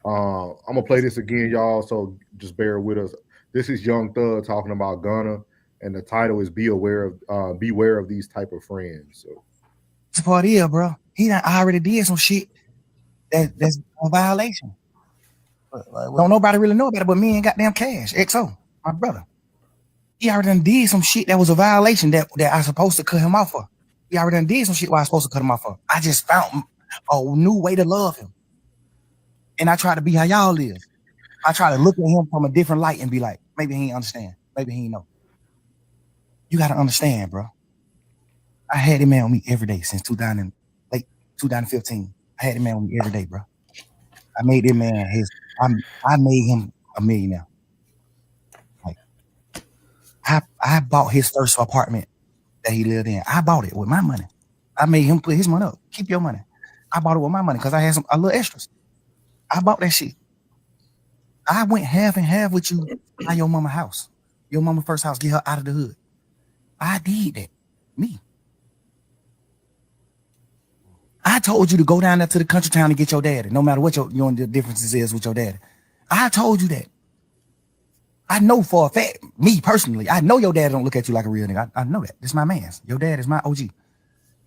I'm gonna play this again, y'all. So just bear with us. This is Young Thug talking about Gunna, and the title is beware of these type of friends. So this part here, bro. He done already did some shit that's a violation. Don't nobody really know about it, but me and goddamn Cash, XO, my brother. He already done did some shit that was a violation that I supposed to cut him off for. He already done did some shit where I was supposed to cut him off for. I just found a new way to love him. And I try to be how y'all live. I try to look at him from a different light and be like, maybe he ain't understand. Maybe he ain't know. You got to understand, bro. I had him man on me every day since late 2015. I had him man on me every day, bro. I made him man I made him a millionaire. Like I bought his first apartment that he lived in. I bought it with my money. I made him put his money up. Keep your money. I bought it with my money because I had a little extras. I bought that shit. I went half and half with you buy your mama house. Your mama first house, get her out of the hood. I did that. Me. I told you to go down there to the country town and get your daddy, no matter what your differences is with your daddy. I told you that. I know for a fact, me personally, I know your dad don't look at you like a real nigga. I know that. This is my man's. Your dad is my OG.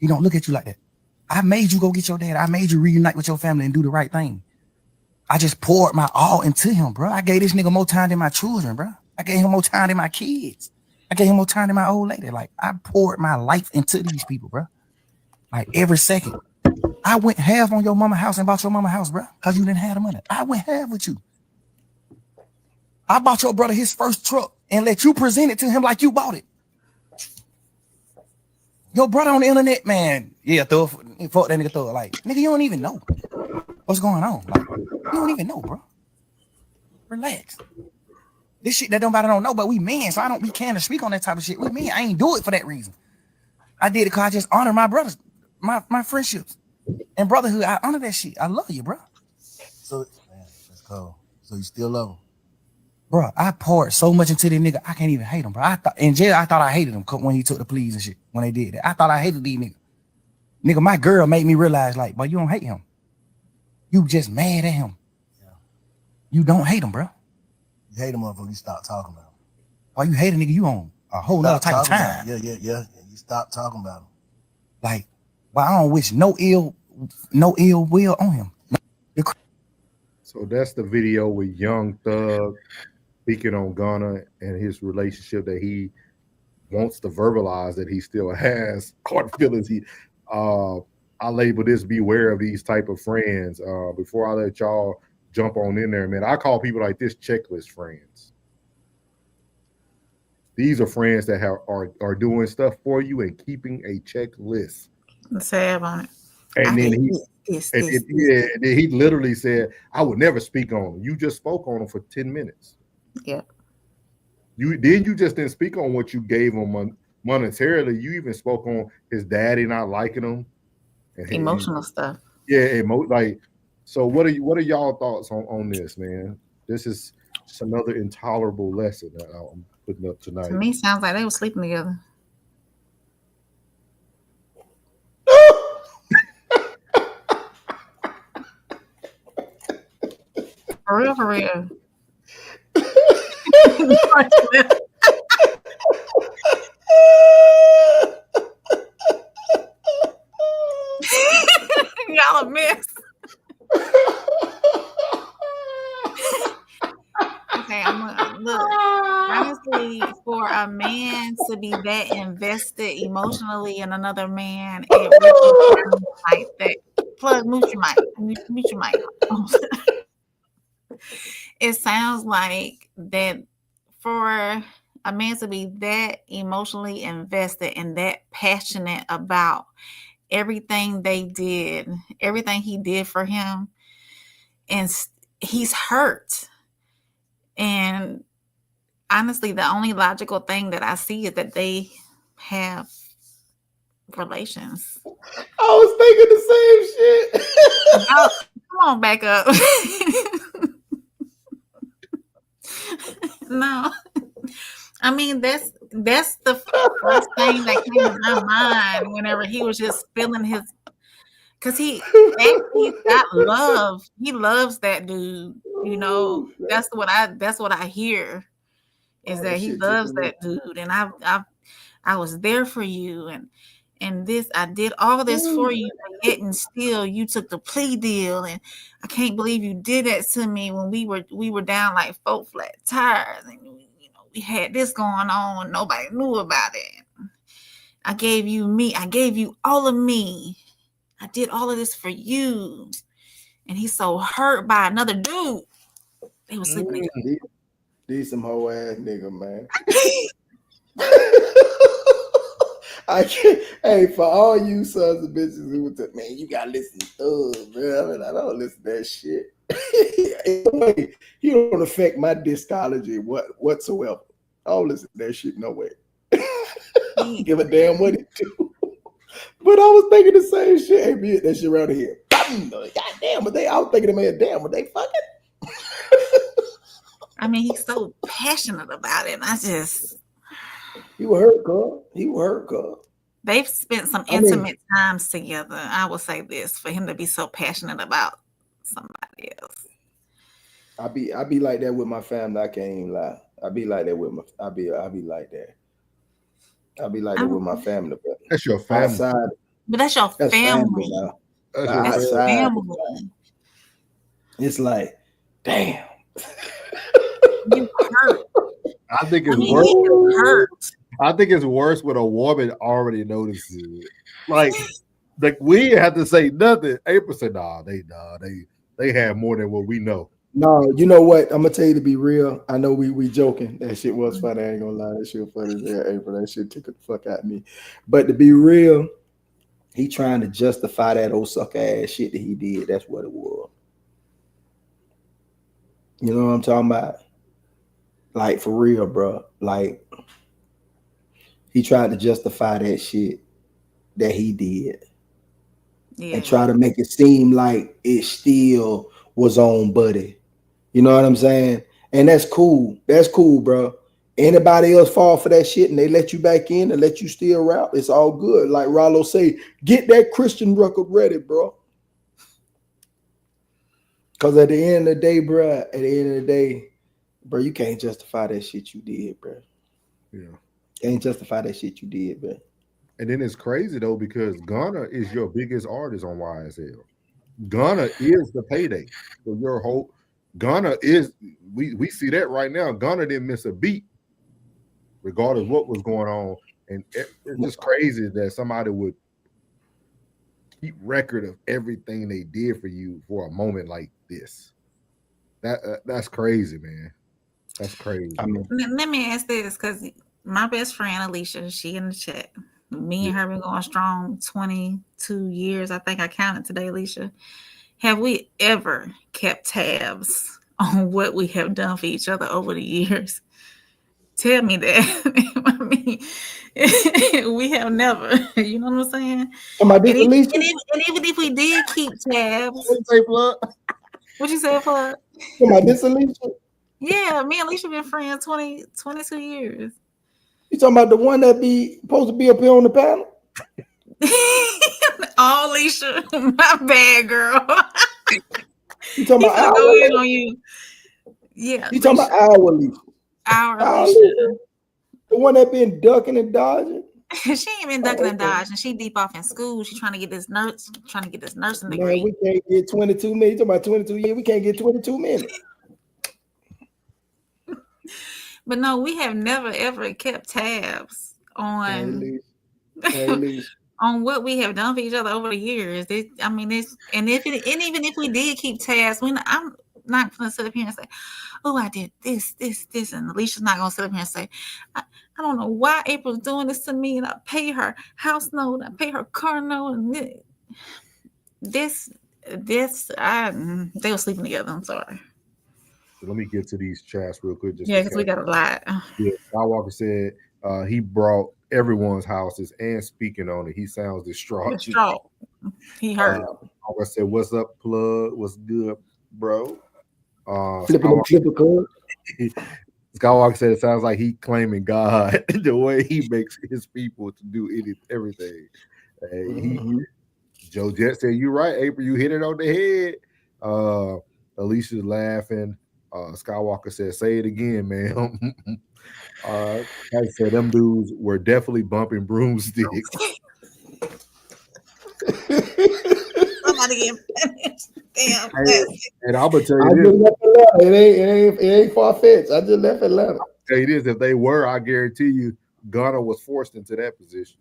He don't look at you like that. I made you go get your dad. I made you reunite with your family and do the right thing. I just poured my all into him, bro. I gave this nigga more time than my children, bro. I gave him more time than my kids. I gave him more time than my old lady. Like, I poured my life into these people, bro. Like, every second. I went half on your mama house and bought your mama house, bro, because you didn't have the money. I went half with you. I bought your brother his first truck and let you present it to him like you bought it. Your brother on the internet, man. Yeah, fuck that nigga, throw it. Like, nigga, you don't even know what's going on. Like, you don't even know, bro. Relax. This shit that nobody don't know, but we men, so we can't speak on that type of shit. We men, I ain't do it for that reason. I did it because I just honor my brothers, my friendships and brotherhood. I honor that shit. I love you, bro. So, man, let's go. So you still love him? Bro, I poured so much into this nigga, I can't even hate him, bro. In jail, I thought I hated him when he took the pleas and shit. When they did that, I thought I hated these niggas. Nigga, my girl made me realize, like, boy, you don't hate him. You just mad at him. Yeah. You don't hate him, bro. You hate him motherfucker, you stop talking about him. Why you hate a nigga? You on a whole nother type of time. Yeah. You stop talking about him. Like, well, I don't wish no ill will on him. So that's the video with Young Thug speaking on Gunna and his relationship that he wants to verbalize that he still has hard feelings. I label this beware of these type of friends. Before I let y'all jump on in there, man, I call people like this checklist friends. These are friends that are doing stuff for you and keeping a checklist. Let's have on it. And then he literally said, I would never speak on him. You just spoke on him for 10 minutes. Yeah. You just didn't speak on what you gave him monetarily. You even spoke on his daddy not liking him. And emotional stuff. Yeah, so what are y'all thoughts on this, man? This is just another intolerable lesson that I'm putting up tonight. To me, sounds like they were sleeping together. For real. Y'all a mess. Okay, look. Honestly, for a man to be that invested emotionally in another man, it really sounds like that. Plug, mute your mic. It sounds like that for a man to be that emotionally invested and that passionate about everything they did, everything he did for him, and he's hurt. And honestly, the only logical thing that I see is that they have relations. I was thinking the same shit. Come on, back up. No, I mean that's the first thing that came to my mind whenever he was just feeling his, because he's got love. He loves that dude. You know, that's what I hear is that he loves that dude, and I was there for you, and this. I did all this for you, but yet and still you took the plea deal, and I can't believe you did that to me when we were down like 4 flat tires, and we had this going on, nobody knew about it. I gave you me. I gave you all of me. I did all of this for you. And he's so hurt by another dude. They were sleeping together. These some hoe ass nigga, man. I can't. Hey, for all you sons of bitches who would say, man, you gotta listen to thugs, man. I mean, I don't listen to that shit. He don't affect my discology whatsoever. I don't listen to that shit no way. I don't give a damn what it do. But I was thinking the same shit. Hey, man, that shit around here. God damn, but I was thinking, man, damn, but they fucking. I mean, he's so passionate about it. He was hurt, girl. He was hurt, girl. They've spent some intimate times together. I will say this, for him to be so passionate about somebody else. I be like that with my family. I can't even lie. I be like that with my. I be like that. I be like that with my family. But that's your family. Outside, but that's your family. That's family. It's like, damn. You hurt. I think it's worse. Hurt. I think it's worse when a woman already notices it. Like we have to say nothing. April said, "Nah, they have more than what we know." No, you know what? I'm gonna tell you to be real. I know we joking. That shit was funny. I ain't gonna lie. That shit was funny there, April. That shit took the fuck out of me. But to be real, he trying to justify that old sucker ass shit that he did. That's what it was. You know what I'm talking about? Like, for real, bro. Like, he tried to justify that shit that he did. Yeah. And try to make it seem like it still was on Buddy. You know what I'm saying? And that's cool. That's cool, bro. Anybody else fall for that shit and they let you back in and let you still rap, it's all good. Like Rollo say, get that Christian record ready, bro. Because at the end of the day, bro, bro, you can't justify that shit you did, bro. Yeah. Can't justify that shit you did, bro. And then it's crazy, though, because Gunna is your biggest artist on YSL. Gunna is the payday for your whole. Gunna is, we see that right now. Gunna didn't miss a beat, regardless of what was going on. And it's just crazy that somebody would keep record of everything they did for you for a moment like this. That's crazy, man. That's crazy. I mean, let me ask this, because my best friend Alicia, she in the chat. Me and her been going strong 22 years. I think I counted today, Alicia. Have we ever kept tabs on what we have done for each other over the years? Tell me that. I mean, we have never. You know what I'm saying? And even if we did keep tabs. What you say, Flood? Alicia? Yeah, me and Alicia been friends 22 years. You talking about the one that be supposed to be up here on the panel? Oh, Alicia, my bad, girl. You talking about our go in on you? Yeah. You talking about our Alicia? Our Alicia. The one that been ducking and dodging? She ain't been ducking and dodging. She deep off in school. She trying to get this nursing degree. Man, we can't get 22 minutes. You talking about 22 years? We can't get 22 minutes. But no, we have never ever kept tabs on on what we have done for each other over the years. Even if we did keep tabs, I'm not gonna sit up here and say, "Oh, I did this," and Alicia's not gonna sit up here and say, "I don't know why April's doing this to me, and I pay her house note, I pay her car note, and this." They were sleeping together. I'm sorry. Let me get to these chats real quick. Because we got a lot. Yeah, Skywalker said he brought everyone's houses and speaking on it. He sounds distraught. He hurt. I said, "What's up, plug? What's good, bro?" Skywalker said it sounds like he claiming God the way he makes his people to do everything. Joe Jet said, "You're right, April. You hit it on the head." Alicia's laughing. Skywalker said, "Say it again, man." I said them dudes were definitely bumping broomsticks. Somebody get punished. Damn. And I'm gonna tell I you just this. left Atlanta. It ain't far fetched. I just left Atlanta. Tell you this, if they were, I guarantee you, Gunner was forced into that position.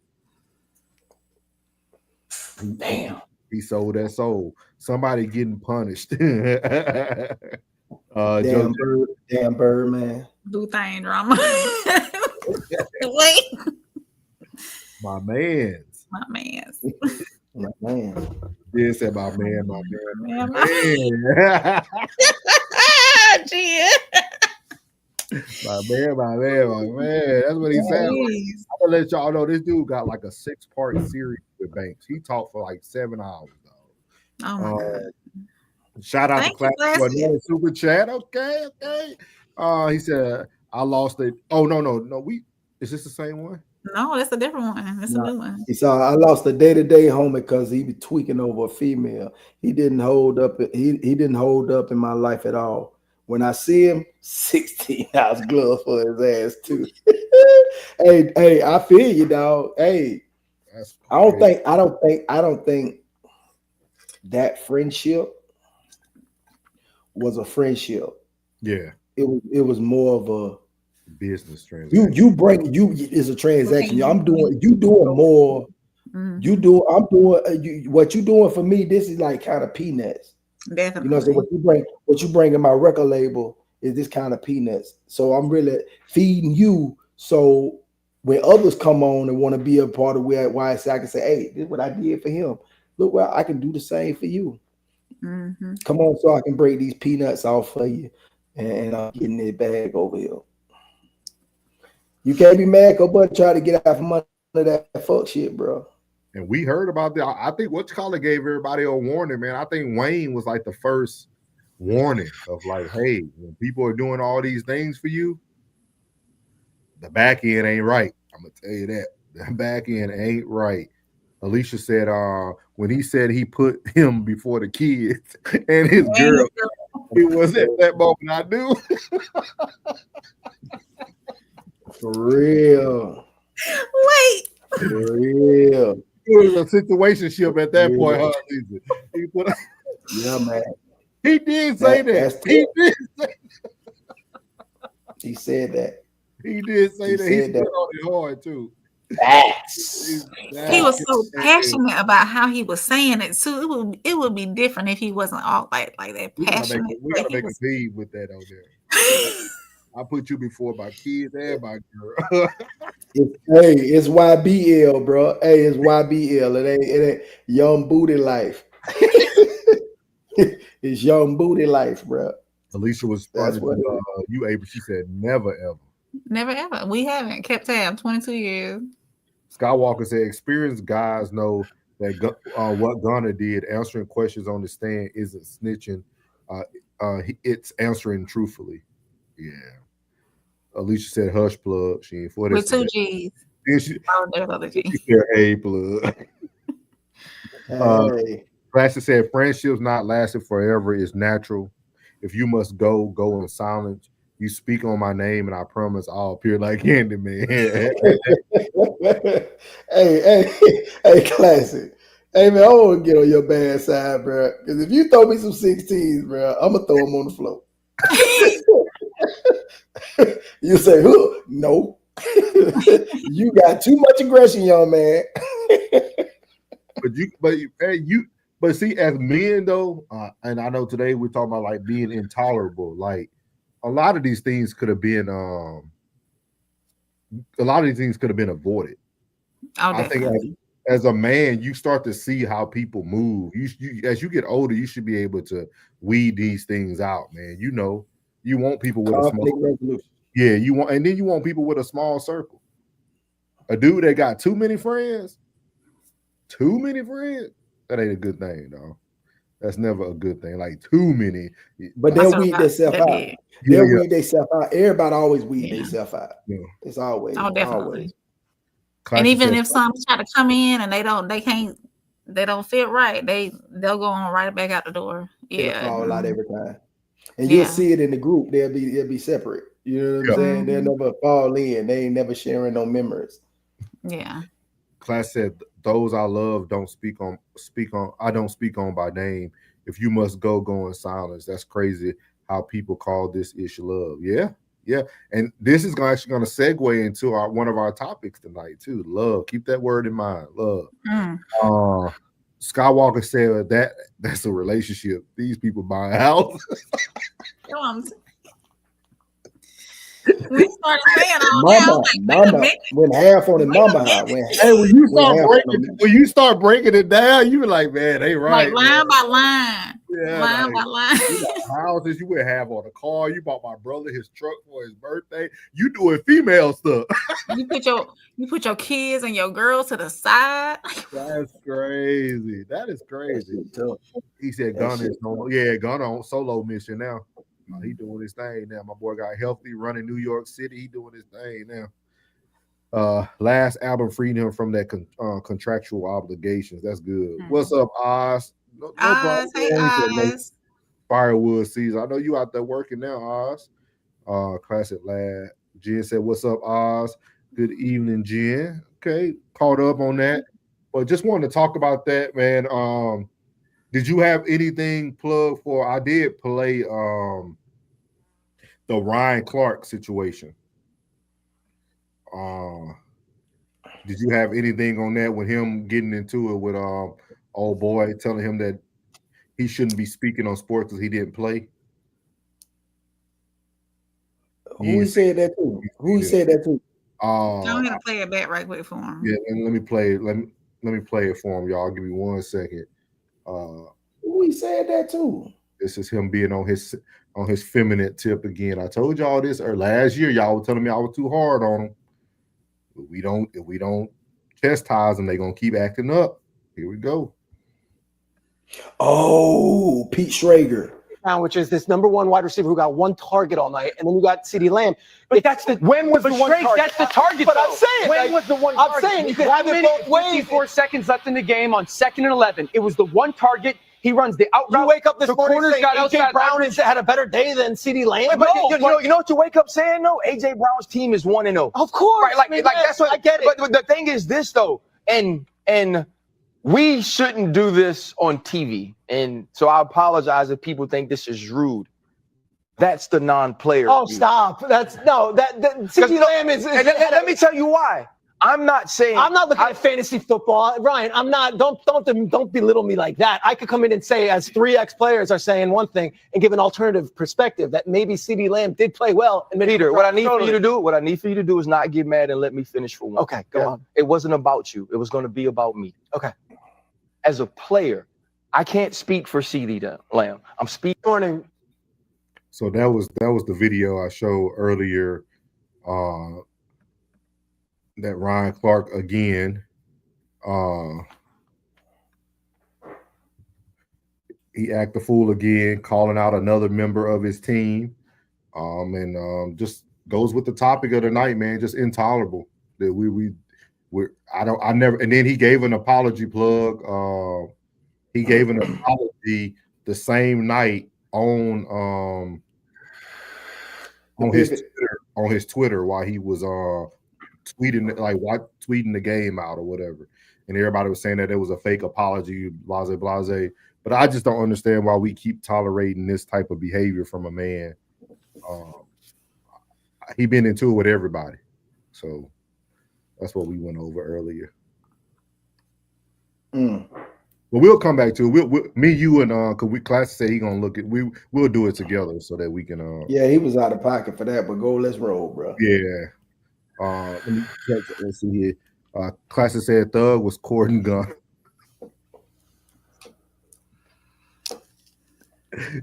Damn. He sold that soul. Somebody getting punished. Damn bird, man. Do thing drama. Wait. My man's. My man's. My man. Yeah, said my man, my man, my man. My man. That's what he said. I'm gonna let y'all know this dude got like a 6-part series with Banks. He talked for like 7 hours, though. Oh my God. Shout out Thank to Class you, for another super chat. Okay. He said, I lost it. Oh, no. Is this the same one? No, that's a different one. That's a new one. He saw I lost a day-to-day homie because he was tweaking over a female. He didn't hold up. He didn't hold up in my life at all. When I see him, 16-ounce gloves for his ass too. hey, I feel you, dog. Hey, I don't think that friendship was a friendship. Yeah, it was more of a business transaction. You is a transaction. I'm doing more. I'm doing what you doing for me. This is like kind of peanuts. Definitely. You know, so what you bring in my record label is this kind of peanuts. So I'm really feeding you. So when others come on and want to be a part of why I can say, hey, this is what I did for him. Look, well, I can do the same for you. Mm-hmm. Come on, so I can break these peanuts off for you, and I'm getting this bag over here. You can't be mad but try to get out from under that fuck shit, bro. And we heard about that. I think Whatchamacallit gave everybody a warning, man. I think Wayne was like the first warning of like, hey, when people are doing all these things for you, the back end ain't right. I'm gonna tell you that. The back end ain't right. Alicia said when he said he put him before the kids and his girl, it was at that moment I knew. For real. Wait. For real. It was a situationship at that point, huh? Yeah, man. He did say that. He did say that. He said that. He did say that. He said stood on it hard too. He was so passionate about how he was saying it too. It would be different if he wasn't all like that passionate. We gotta make a feed with that on there. I put you before my kids and my girl. It's YBL, bro. Hey, it's YBL. It ain't young booty life. It's young booty life, bro. Alicia was responding to you, April. She said, never ever. Never ever. We haven't kept tab 22 years. Skywalker said, experienced guys know that what Gunner did, answering questions on the stand, isn't snitching. It's answering truthfully. Yeah. Alicia said, hush plug. She ain't for this. With 2 G's. She G. said, hey, plug. Classic said, friendships not lasting forever is natural. If you must go in silence. You speak on my name, and I promise I'll appear like Candyman. hey, Classic. Hey, man, I want to get on your bad side, bro. Because if you throw me some 16s, bro, I'm going to throw them on the floor. You say, huh? No. You got too much aggression, young man. But see, as men though, and I know today we're talking about like being intolerable. Like a lot of these things could have been, avoided. I think as a man, you start to see how people move. You as you get older, you should be able to weed these things out, man. You know, you want people with a small resolution. Yeah, and then you want people with a small circle. A dude that got too many friends, that ain't a good thing, though. That's never a good thing. Like too many. But they'll weed themselves out. They'll weed themselves out. Everybody always weed themselves out. Yeah. It's always. Definitely. Always. And even if some try to come in and they don't fit right, they'll go on right back out the door. Yeah. They'll fall out every time. And you'll see it in the group. They'll be separate. You know what I'm saying? They'll never fall in. They ain't never sharing no memories. Yeah. Class said those I love don't speak on. I don't speak on by name. If you must go, go in silence. That's crazy how people call this ish love. Yeah, yeah. And this is actually going to segue into one of our topics tonight too. Love. Keep that word in mind. Love. Skywalker said that's a relationship. These people buy a house. We started saying all that. Mama went half on the mama house. Hey, when you start breaking it down, you be like, man, they right. Like line by line. Yeah, line by line. You got houses you would have on a car. You bought my brother his truck for his birthday. You doing female stuff. You put your kids and your girls to the side. That's crazy. That is crazy. He said Gunner is Gunner on solo mission now. He doing his thing now. My boy got healthy, running New York City. He doing his thing now. Last album freed him from that contractual obligations. That's good. What's up, Oz? No Oz, hey Oz. Firewood season. I know you out there working now, Oz. Classic lad. Jen said, "What's up, Oz? Good evening, Jen." Okay, caught up on that, but just wanted to talk about that, man. Did you have anything plugged for? I did play the Ryan Clark situation. Did you have anything on that with him getting into it with old boy telling him that he shouldn't be speaking on sports because he didn't play? Who said that to? Who said that to? Go ahead and play it back right quick for him. Yeah, and let me play it for him, y'all. Give me 1 second. Who he said that to? This is him being on his feminine tip again. I told y'all this last year. Y'all were telling me I was too hard on him. If we don't chastise them, they're gonna keep acting up. Here we go. Oh, Pete Schrager. Which is this number one wide receiver who got 1 target all night, and then you got CeeDee Lamb. But that's the when was the one target? That's the target. But though. I'm saying when was the one target? I'm saying you could have it both ways. 54 seconds left in the game on 2nd and 11. It was the one target. He runs the out route. You wake up this morning saying got AJ Brown had a better day than CeeDee Lamb. But you know what you wake up saying though? AJ Brown's team is 1-0. Of course, right? Like that's what I get it. But the thing is this though, and we shouldn't do this on TV. And so I apologize if people think this is rude. That's the non-player. Oh, stop! That CeeDee Lamb is. Let me tell you why. I'm not looking at fantasy football, Ryan. I'm not. Don't belittle me like that. I could come in and say, as 3 ex-players are saying one thing, and give an alternative perspective that maybe CeeDee Lamb did play well. And Peter, what I need for you to do is not get mad and let me finish for one. Okay, go on. It wasn't about you. It was going to be about me. Okay. As a player, I can't speak for CeeDee Lamb. I'm speaking. So that was the video I showed earlier. That Ryan Clark again. He acted a fool again, calling out another member of his team. And just goes with the topic of the night, man. Just intolerable. That and then he gave an apology plug. He gave an apology the same night on his Twitter while he was tweeting the game out or whatever, and everybody was saying that it was a fake apology, blase. But I just don't understand why we keep tolerating this type of behavior from a man. He been into it with everybody, so that's what we went over earlier. But we'll come back to it. Me, you, and Class said he gonna look at. We'll do it together so that we can. Yeah, he was out of pocket for that, but let's roll, bro. Yeah. Let's see here. Classic said Thug was Corden Gunn.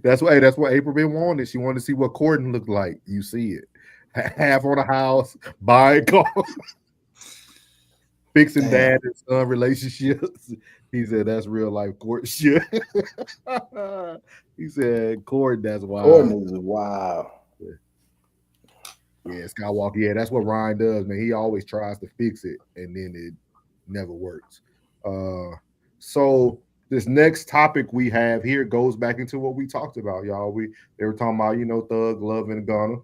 That's what April been wanted. She wanted to see what Corden looked like. You see it. Half on a house, buying cars, fixing dad and son relationships. He said that's real life courtship. He said Corden, that's wild. Corden is wild. Yeah, Skywalker. Yeah, that's what Ryan does, man. He always tries to fix it, and then it never works. So this next topic we have here goes back into what we talked about, y'all. They were talking about, Thug, Love, and Gunna.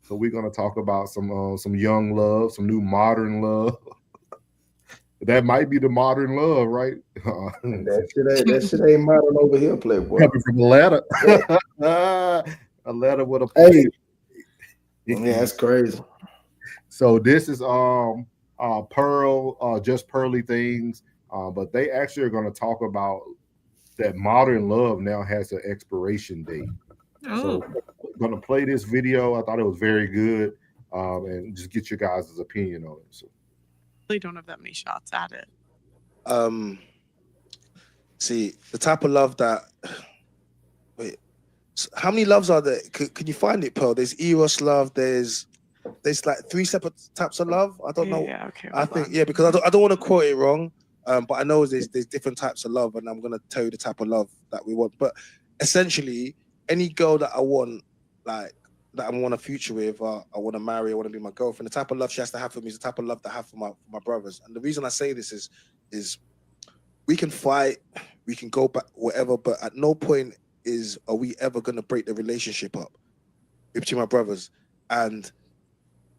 So we're gonna talk about some young love, some new modern love. that might be the modern love, right? That shit ain't modern over here, Playboy. Coming from a letter. A letter with a hey. Yeah, that's crazy. So this is Pearl, just Pearly Things. But they actually are going to talk about that modern love now has an expiration date. So I'm going to play this video. I thought it was very good, and just get your guys' opinion on it. So really don't have that many shots at it. See, the type of love that how many loves are there? Can you find it, Pearl? There's eros love, there's like 3 separate types of love. I don't know. Yeah, okay. I think because I don't want to quote it wrong. But I know there's different types of love, and I'm gonna tell you the type of love that we want. But essentially, any girl that I want, like that I want a future with, I want to marry, I want to be my girlfriend. The type of love she has to have for me is the type of love that I have for my brothers. And the reason I say this is we can fight, we can go back, whatever, but at no point are we ever gonna break the relationship up between my brothers. And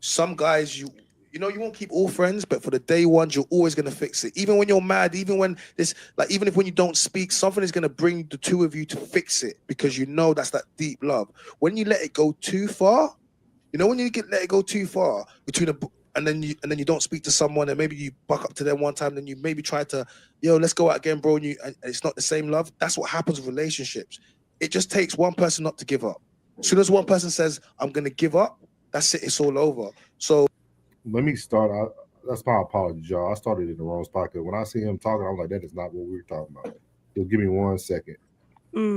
some guys, you won't keep all friends, but for the day ones, you're always gonna fix it. Even when you're mad, even when when you don't speak, something is gonna bring the two of you to fix it, because you know that's that deep love. When you let it go too far, when you let it go too far and then you don't speak to someone, and maybe you buck up to them one time, then you maybe try to, let's go out again, bro, and it's not the same love. That's what happens with relationships. It just takes one person not to give up. As soon as one person says, I'm gonna give up, that's it, it's all over. So let me start. That's my apology, y'all. I started in the wrong spot, because when I see him talking, I'm like, that is not what we were talking about. Just give me 1 second.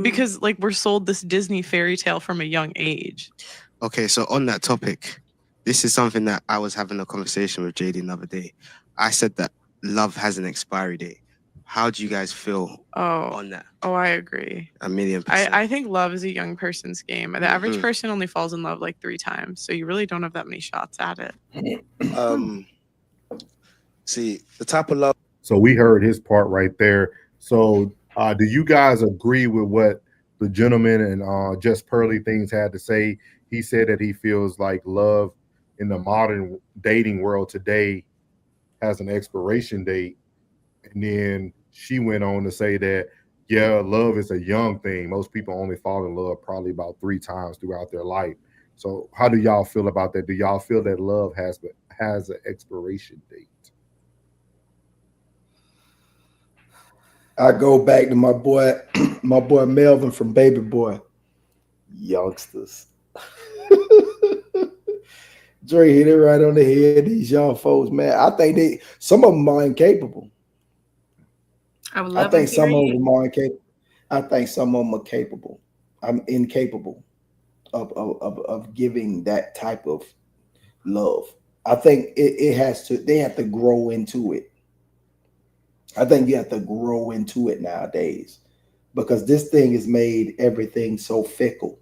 Because we're sold this Disney fairy tale from a young age. Okay, so on that topic, this is something that I was having a conversation with JD the other day. I said that love has an expiry date. How do you guys feel on that? Oh, I agree. 1,000,000%. I think love is a young person's game. The average person only falls in love like 3 times, so you really don't have that many shots at it. See, the type of love. So we heard his part right there. So do you guys agree with what the gentleman and Just Pearly Things had to say? He said that he feels like love in the modern dating world today has an expiration date. And then she went on to say that, yeah, love is a young thing. Most people only fall in love probably about 3 times throughout their life. So how do y'all feel about that? Do y'all feel that love has an expiration date? I go back to my boy Melvin from Baby Boy. Youngsters. Dre hit it right on the head. These young folks, man. I think some of them are incapable. I think some of them are incapable. I think some of them are capable. I'm incapable of giving that type of love. I think they have to grow into it. I think you have to grow into it nowadays, because this thing has made everything so fickle.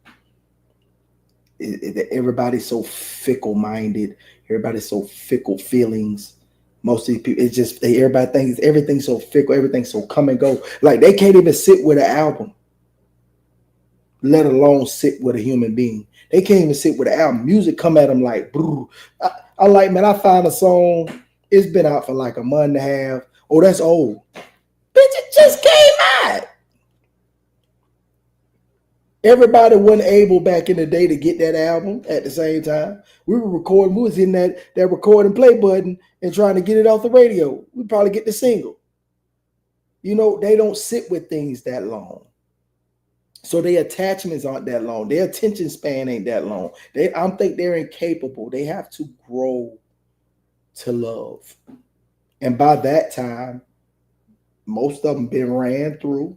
Everybody's so fickle-minded. Everybody's so fickle feelings. Most of these people, it's just everybody thinks everything's so fickle, everything's so come and go. Like they can't even sit with an album, let alone sit with a human being. They can't even sit with an album. Music come at them like, I like, man, I found a song. It's been out for like a month and a half. Oh, that's old. Bitch, it just came out. Everybody wasn't able back in the day to get that album at the same time. We were recording, we was in that record and play button and trying to get it off the radio. We'd probably get the single. They don't sit with things that long. So their attachments aren't that long. Their attention span ain't that long. I think they're incapable. They have to grow to love. And by that time, most of them been ran through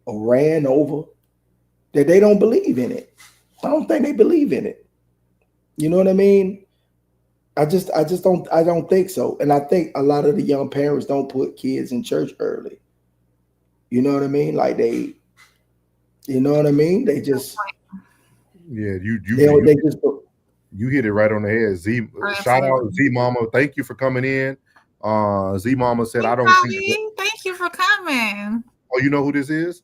or ran over, that they don't believe in it. I don't think they believe in it. You know what I mean? I don't think so. And I think a lot of the young parents don't put kids in church early. You know what I mean? Like you know what I mean? They just, yeah, you hit it right on the head. Shout out Z Mama. Thank you for coming in. Z Mama said, hey, I don't think thank you for coming. Oh, you know who this is?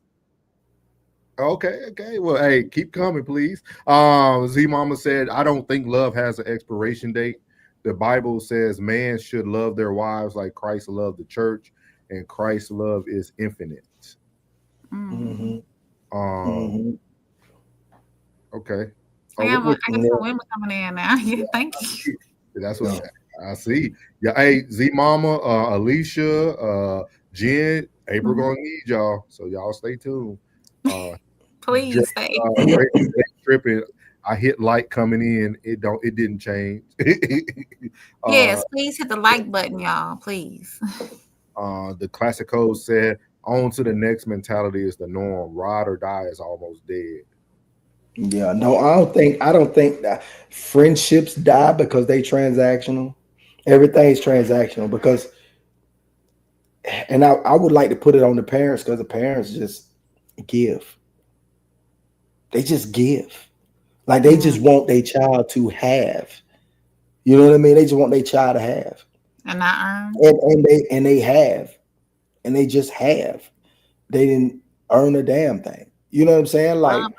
Okay. Well, hey, keep coming, please. Z Mama said, I don't think love has an expiration date. the Bible says man should love their wives like Christ loved the church, and Christ's love is infinite. Okay. I got some women coming in now. Yeah, thank you. That's what I see. Yeah, hey, Z Mama, Alicia, Jen, April gonna need y'all, so y'all stay tuned. Please stay. Tripping. I hit like coming in. It didn't change. Yes, please hit the like button, y'all. Please. The classic code said, "On to the next mentality is the norm. Ride or die is almost dead." Yeah, no, I don't think that friendships die because they transactional. Everything's transactional because, and I would like to put it on the parents because the parents just give. They just give. Like they just want their child to have. You know what I mean? They just want their child to have. And not earn. And they have. And they just have. They didn't earn a damn thing. You know what I'm saying? Like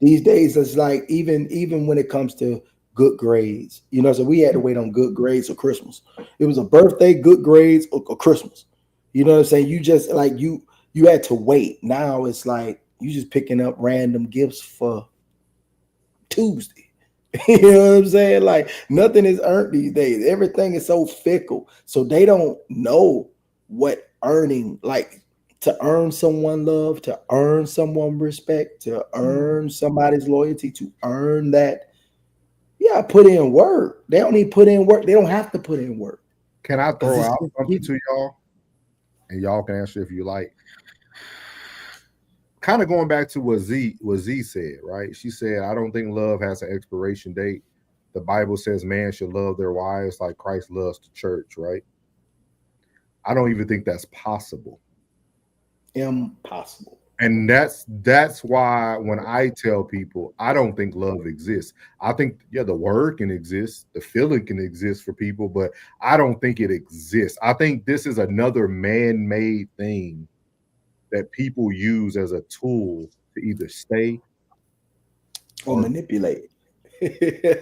these days, it's like even when it comes to good grades, you know, so we had to wait on good grades for Christmas. It was a birthday, good grades, or Christmas. You know what I'm saying? You just like you had to wait. Now it's like you just picking up random gifts for Tuesday. You know what I'm saying? Like nothing is earned these days. Everything is so fickle. So they don't know what earning, like to earn someone love, to earn someone respect, to earn somebody's loyalty, to earn that. Yeah, put in work. They don't need to put in work. They don't have to put in work. Can I throw out something to y'all? And y'all can answer if you like. Kind of going back to what Z said, right? She said, I don't think love has an expiration date. The Bible says man should love their wives like Christ loves the church, right? I don't even think that's possible. Impossible. And that's why when I tell people, I don't think love exists. I think, yeah, the word can exist, the feeling can exist for people, but I don't think it exists. I think this is another man-made thing that people use as a tool to either stay or manipulate.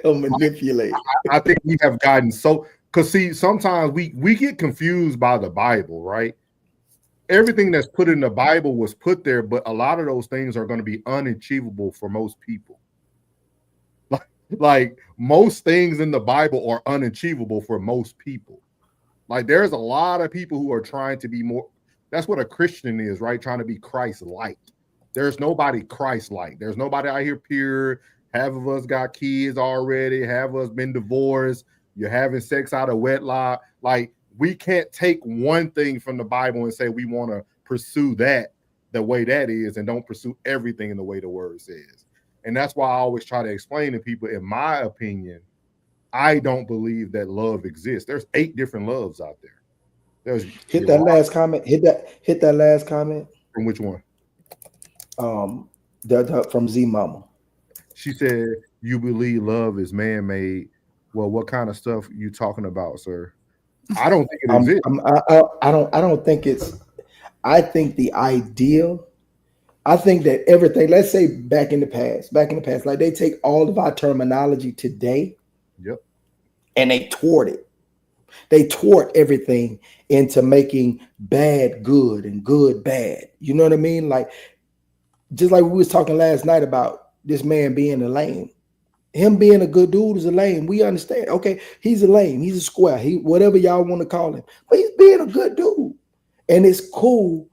Or manipulate. I think we have gotten so, because see, sometimes we get confused by the Bible, right? Everything that's put in the Bible was put there, but a lot of those things are going to be unachievable for most people. Like most things in the Bible are unachievable for most people. Like there's a lot of people who are trying to be more. That's what a Christian is, right? Trying to be Christ-like. There's nobody Christ-like. There's nobody out here pure. Half of us got kids already. Half of us been divorced. You're having sex out of wedlock. Like we can't take one thing from the Bible and say we want to pursue that the way that is and don't pursue everything in the way the word says. And that's why I always try to explain to people, in my opinion, I don't believe that love exists. There's 8 different loves out there. Hit that last comment. Hit that last comment. From which one? From Z Mama. She said, "You believe love is man-made." Well, what kind of stuff are you talking about, sir? I don't think it exists. I don't think it's. I think the ideal. I think that everything. Let's say back in the past, like they take all of our terminology today. Yep. And they tort it. They tort everything into making bad good and good bad. You know what I mean? Like, just like we was talking last night about this man being a lame. Him being a good dude is a lame. We understand. Okay, he's a lame. He's a square. He whatever y'all want to call him. But he's being a good dude. And it's cool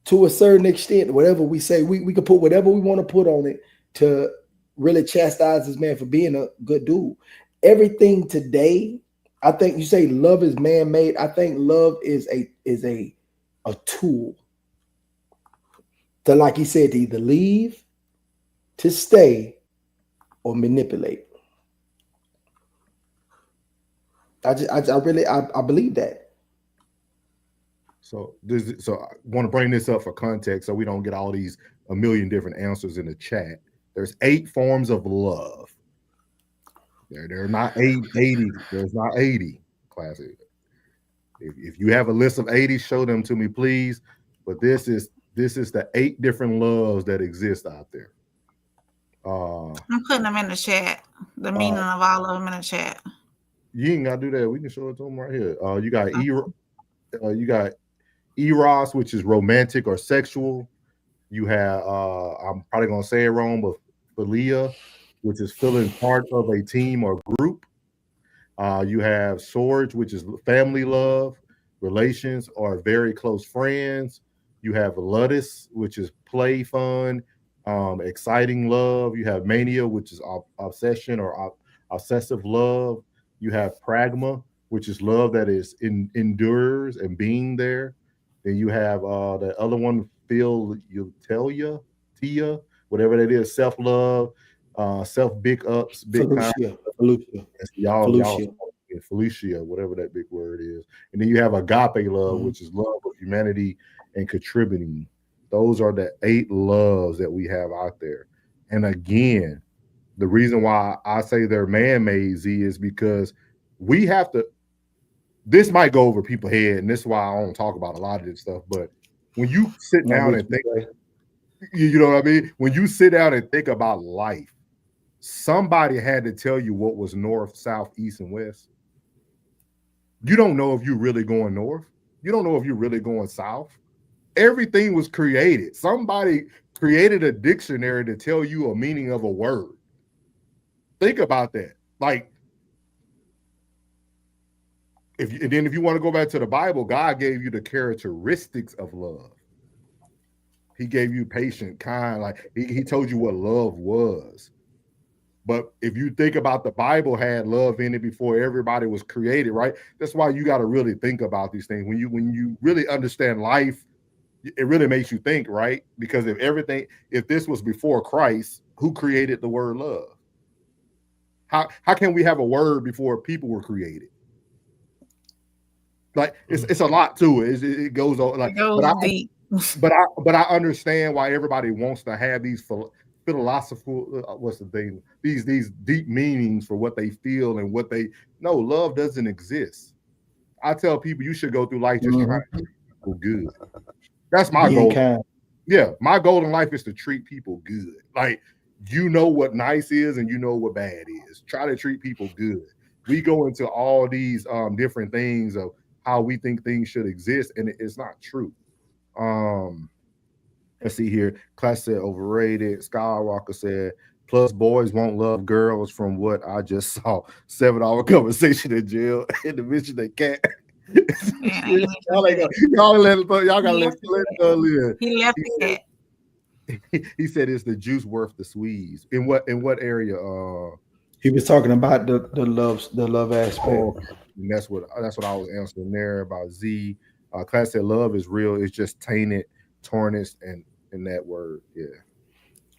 to a certain extent. Whatever we say, we can put whatever we want to put on it to really chastise this man for being a good dude. Everything today, I think you say love is man-made. I think love is a tool to, like he said, to either leave, to stay, or manipulate. I believe that. So I want to bring this up for context so we don't get all these a million different answers in the chat. There's 8 forms of love. There are not 80. There's not 80. Classic. If you have a list of 80, show them to me, please. But this is the 8 different loves that exist out there. I'm putting them in the chat. The meaning of all of them in the chat. You ain't gotta do that. We can show it to them right here. You got eros, which is romantic or sexual. You have I'm probably gonna say it wrong, but philia, which is feeling part of a team or group. You have Sorge, which is family love, relations, or very close friends. You have Ludus, which is play, fun, exciting love. You have Mania, which is obsession or obsessive love. You have Pragma, which is love that is endures and being there. Then you have the other one, Philia, Tia, whatever that is, self love, self big ups, big time. Y'all, Felicia, whatever that big word is. And then you have agape love, which is love of humanity and contributing. Those are the 8 loves that we have out there. And again, the reason why I say they're man-made, Z, is because we have to, this might go over people's head, and this is why I don't talk about a lot of this stuff, but when you sit down and think, you know what I mean? When you sit down and think about life, somebody had to tell you what was north, south, east, and west. You don't know if you're really going north. You don't know if you're really going south. Everything was created. Somebody created a dictionary to tell you a meaning of a word. Think about that. Like, if you want to go back to the Bible, God gave you the characteristics of love. He gave you patient, kind, like he told you what love was. But if you think about the Bible had love in it before everybody was created, right? That's why you got to really think about these things. When you really understand life, it really makes you think, right? Because if this was before Christ, who created the word love? How can we have a word before people were created? Like it's a lot to it. It goes on like, deep. but I understand why everybody wants to have these philosophical what's the thing? These deep meanings for what they feel and what they know. Love doesn't exist. I tell people you should go through life just trying to treat people good. That's my goal. Yeah, my goal in life is to treat people good. Like, you know what nice is and you know what bad is. Try to treat people good. We go into all these different things of how we think things should exist, and it's not true. Let's see here. Class said overrated. Skywalker said, plus boys won't love girls from what I just saw. 7-hour conversation in jail. And the mission they can't. Y'all gotta let live. He left the cat. He said, "Is the juice worth the squeeze?" In what area? He was talking about the love aspect. And that's what I was answering there about Z. Class said, "Love is real. It's just tainted, tarnished, and in that word, yeah."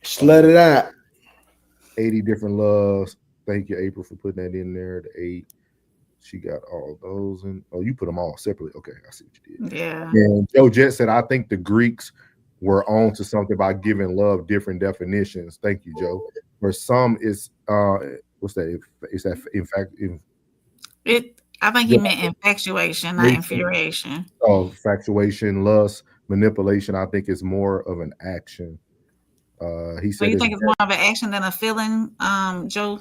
Just let it out. 80 different loves. Thank you, April, for putting that in there. The 8. She got all those in. Oh, you put them all separately. Okay, I see what you did. Yeah. And Joe Jet said, I think the Greeks were on to something by giving love different definitions. Thank you, Joe. For some, it's what's that? Is that in fact? I think he meant infatuation, not infuriation. Oh, infatuation, lust, manipulation. I think it's more of an action. He said. So you think it's more of an action than a feeling, Joe?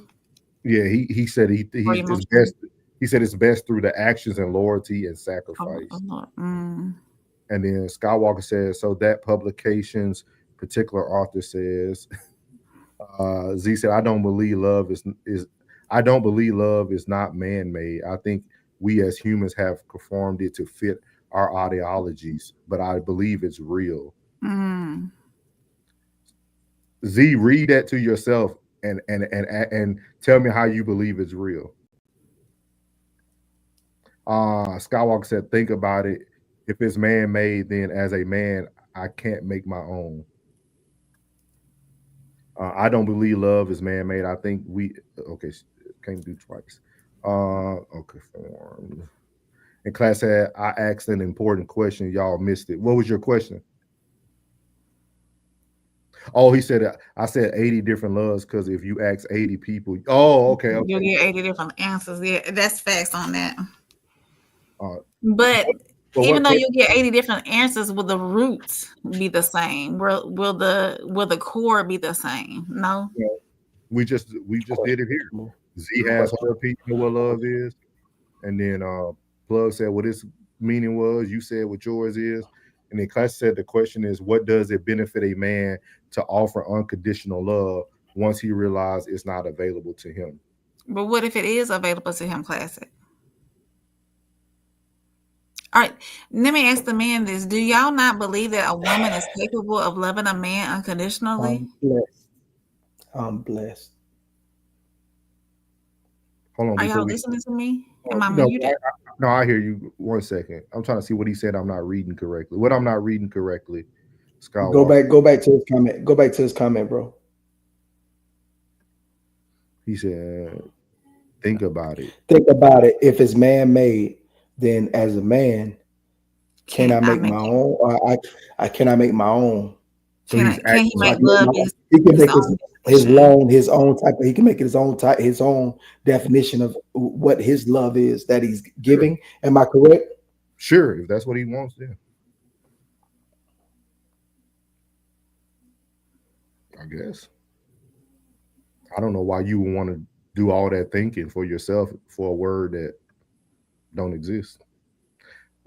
Yeah, he said it's best. He said it's best through the actions and loyalty and sacrifice. And then Skywalker says, so that publication's particular author says, Z said, I don't believe love is not man-made. I think we as humans have conformed it to fit our ideologies, but I believe it's real. Z, read that to yourself and tell me how you believe it's real. Skywalker said, think about it. If it's man-made, then as a man, I can't make my own. I don't believe love is man-made. I think can't do twice. Okay, form. And class said, I asked an important question. Y'all missed it. What was your question? Oh, he said, I said 80 different loves because if you ask 80 people, okay. You'll get 80 different answers. Yeah, that's facts on that. But even though you get 80 different answers, will the roots be the same? Will the core be the same? No. We just did it here. Z has her opinion of what love is, and then Plug said what his meaning was. You said what yours is, and then Class said the question is, what does it benefit a man to offer unconditional love once he realizes it's not available to him? But what if it is available to him, Classic? All right, let me ask the man this. Do y'all not believe that a woman is capable of loving a man unconditionally? I'm blessed. Hold on. Are y'all listening to me? Am I No, muted? no, I hear you. 1 second. I'm trying to see what he said. I'm not reading correctly. What I'm not reading correctly, Skywalker. Go back to his comment. Go back to his comment, bro. He said, think about it. Think about it. If it's man-made, then as a man, can I make my own? Or I cannot make my own. So Can he make love he can make his own type. He can make it his own type, his own definition of what his love is that he's giving. Am I correct? Sure, if that's what he wants, yeah. I guess. I don't know why you would want to do all that thinking for yourself for a word that don't exist.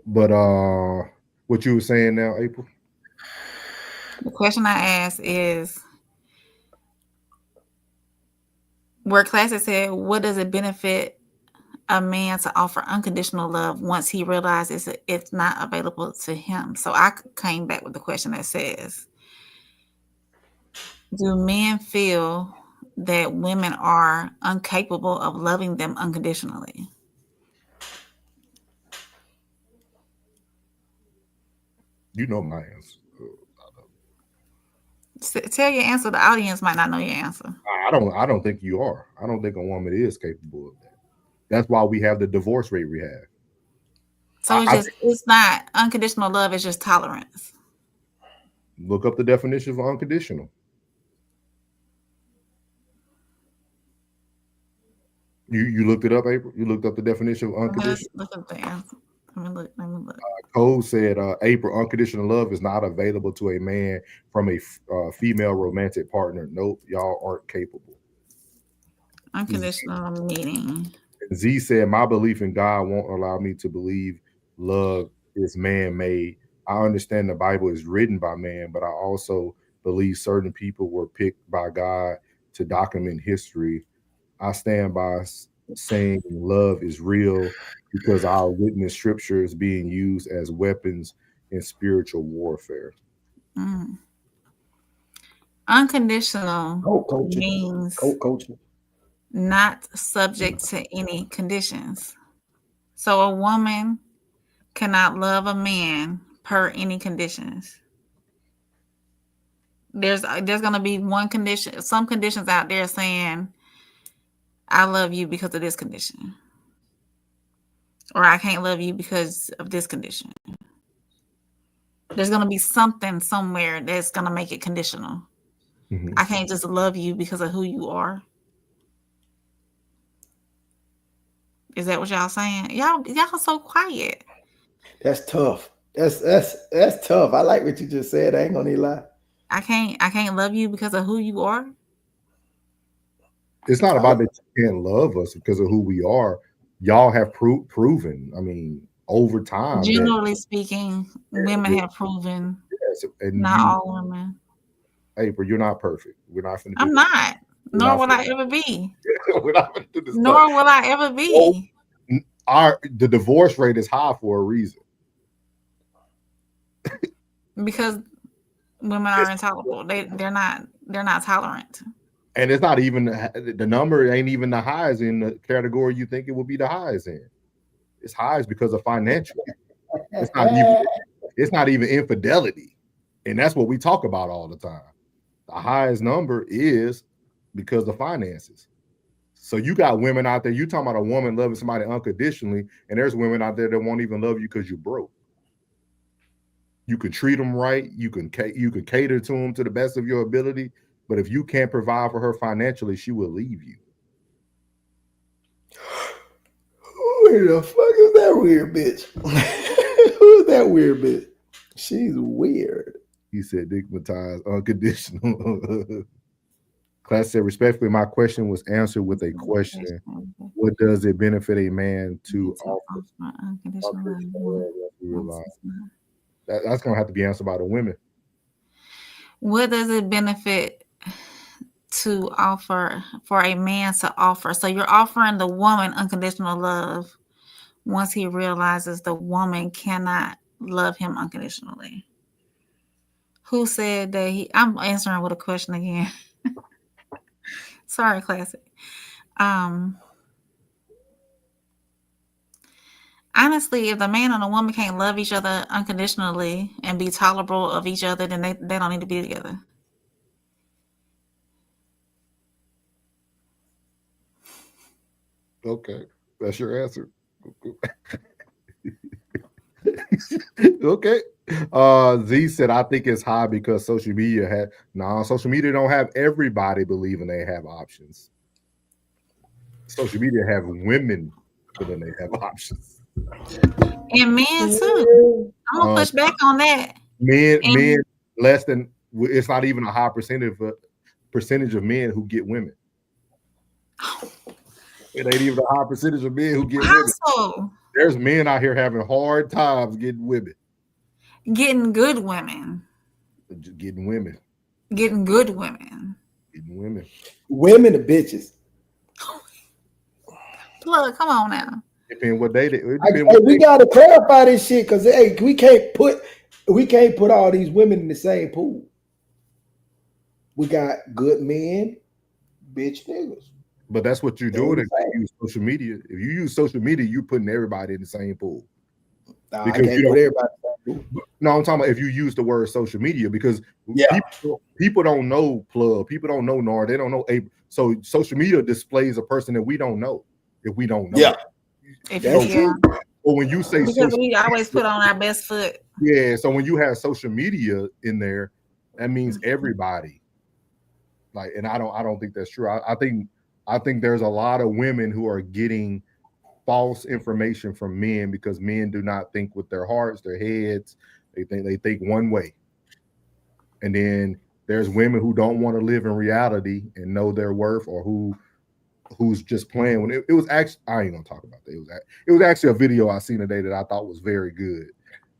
But what you were saying now, April? The question I asked is, where Classic said, what does it benefit a man to offer unconditional love once he realizes it's not available to him? So I came back with the question that says, do men feel that women are incapable of loving them unconditionally? You know my answer. Tell your answer. The audience might not know your answer. I don't think you are. I don't think a woman is capable of that. That's why we have the divorce rate we have. So it's not unconditional love, it's just tolerance. Look up the definition of unconditional. You looked it up, April? You looked up the definition of unconditional? Look up the answer. Let me look. Cole said, April, unconditional love is not available to a man from a female romantic partner. Nope, y'all aren't capable. Unconditional meaning. Z said, my belief in God won't allow me to believe love is man-made. I understand the Bible is written by man, but I also believe certain people were picked by God to document history. I stand by saying love is real because I witness scriptures being used as weapons in spiritual warfare. Unconditional means not subject to any conditions. So a woman cannot love a man per any conditions. There's going to be one condition, some conditions out there saying, I love you because of this condition. Or I can't love you because of this condition. There's going to be something somewhere that's going to make it conditional. Mm-hmm. I can't just love you because of who you are. Is that what y'all saying? Y'all so quiet. That's tough. That's tough. I like what you just said. I ain't gonna lie. I can't love you because of who you are. It's not about that you can't love us because of who we are. Y'all have proven, I mean, over time. Generally speaking, women have proven. Yes, and not all women. April, you're not perfect. We're not going to. I'm not. Nor will I ever be. We're not going to do this. Nor will I ever be. The divorce rate is high for a reason. Because women are intolerable. They're not tolerant. And it's not even the number ain't even the highest in the category you think it would be the highest in. It's highest because of financial. It's not even infidelity. And that's what we talk about all the time. The highest number is because of finances. So you got women out there, you talking about a woman loving somebody unconditionally, and there's women out there that won't even love you because you're broke. You can treat them right, you can cater to them to the best of your ability, but if you can't provide for her financially, she will leave you. Who the fuck is that weird bitch? Who's that weird bitch? She's weird. He said, "Digmatized, unconditional." Class said, respectfully, my question was answered with a question. What does it benefit a man to offer unconditional love? That's going to have to be answered by the women. What does it benefit to offer for a man to offer? So you're offering the woman unconditional love once he realizes the woman cannot love him unconditionally. Who said that I'm answering with a question again. Sorry, Classic. Honestly, if the man and the woman can't love each other unconditionally and be tolerable of each other, then they don't need to be together. Okay, that's your answer. Okay. Z said, I think it's high because social media social media don't have everybody believing they have options. Social media have women feeling they have options. And men too. I'm gonna push back on that. Men less than, it's not even a high percentage of men who get women. It ain't even a high percentage of men who get women. So? There's men out here having hard times getting women. Getting good women. Getting women. Getting good women. Getting women. Women are bitches. Look, come on now. Depending what they did. We gotta clarify this shit because we can't put all these women in the same pool. We got good men, bitch niggas. But that's what you're doing if you use social media. If you use social media, you're putting everybody in the same pool. Nah, because I can't put everybody in the same pool. No, I'm talking about if you use the word social media, because people don't know Plug, people don't know Nard, they don't know April. So social media displays a person that we don't know if we don't know. Yeah. That's true. Or when you say because we always put on our best foot. Yeah, so when you have social media in there, that means everybody. Like, and I don't think that's true. I think there's a lot of women who are getting false information from men because men do not think with their hearts, their heads. They think one way. And then there's women who don't want to live in reality and know their worth, or who's just playing. When it was actually, I ain't gonna talk about that. It was actually a video I seen today that I thought was very good.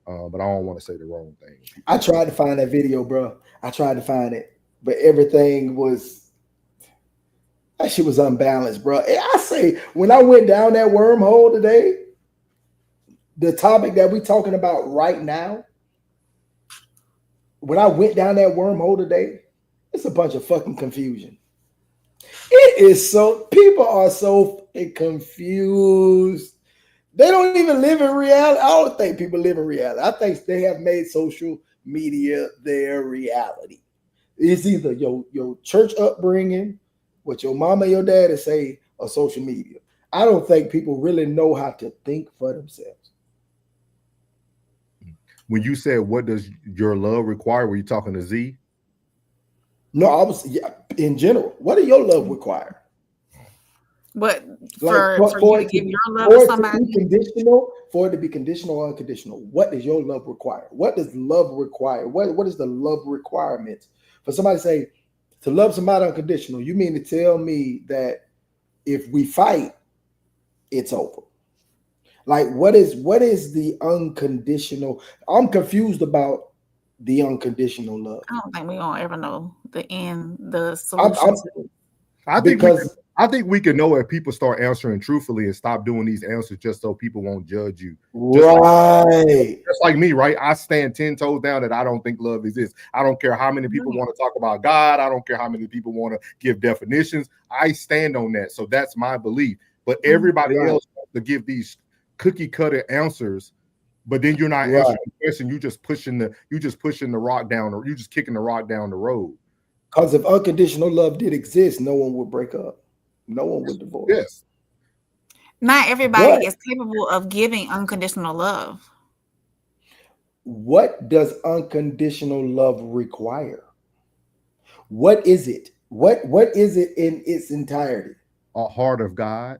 But I don't want to say the wrong thing. I tried to find that video, bro. I tried to find it, but everything was, that shit was unbalanced, bro. And I say, when I went down that wormhole today, the topic that we talking about right now, when I went down that wormhole today, it's a bunch of fucking confusion. It is so, people are so confused. They don't even live in reality. I don't think people live in reality. I think they have made social media their reality. It's either your church upbringing, what your mama and your daddy say, or social media. I don't think people really know how to think for themselves. When you said, what does your love require? Were you talking to Z? No, I was in general. What do your love require? But for you to give your love to somebody, for it to be conditional or unconditional, what does your love require? What does love require? What is the love requirement? For somebody to say, to love somebody unconditional, you mean to tell me that if we fight, it's over? Like, what is the unconditional? I'm confused about the unconditional love. I don't think we're gonna ever know the end, the solution. I think we can know if people start answering truthfully and stop doing these answers just so people won't judge you. Just like me, right? I stand 10 toes down that I don't think love exists. I don't care how many people want to talk about God. I don't care how many people want to give definitions. I stand on that. So that's my belief. But everybody else wants to give these cookie cutter answers, but then you're not answering the question. You just pushing the rock down, or you just kicking the rock down the road. Because if unconditional love did exist, no one would break up. No one would divorce. Yes. Not everybody is capable of giving unconditional love. What does unconditional love require? What is it? What is it in its entirety? A heart of God.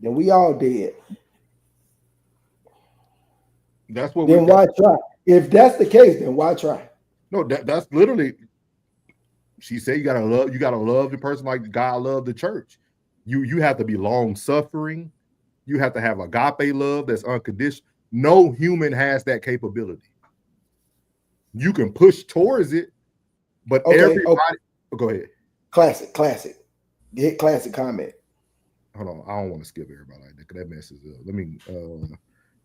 Then we all did. That's what. Then why try? If that's the case, then why try? No, that's literally. She said you gotta love the person like God loved the church. You have to be long suffering. You have to have agape love that's unconditional. No human has that capability. You can push towards it, but everybody. Go ahead. Classic. Hit classic comment. Hold on, I don't want to skip everybody like that because that messes up. Let me.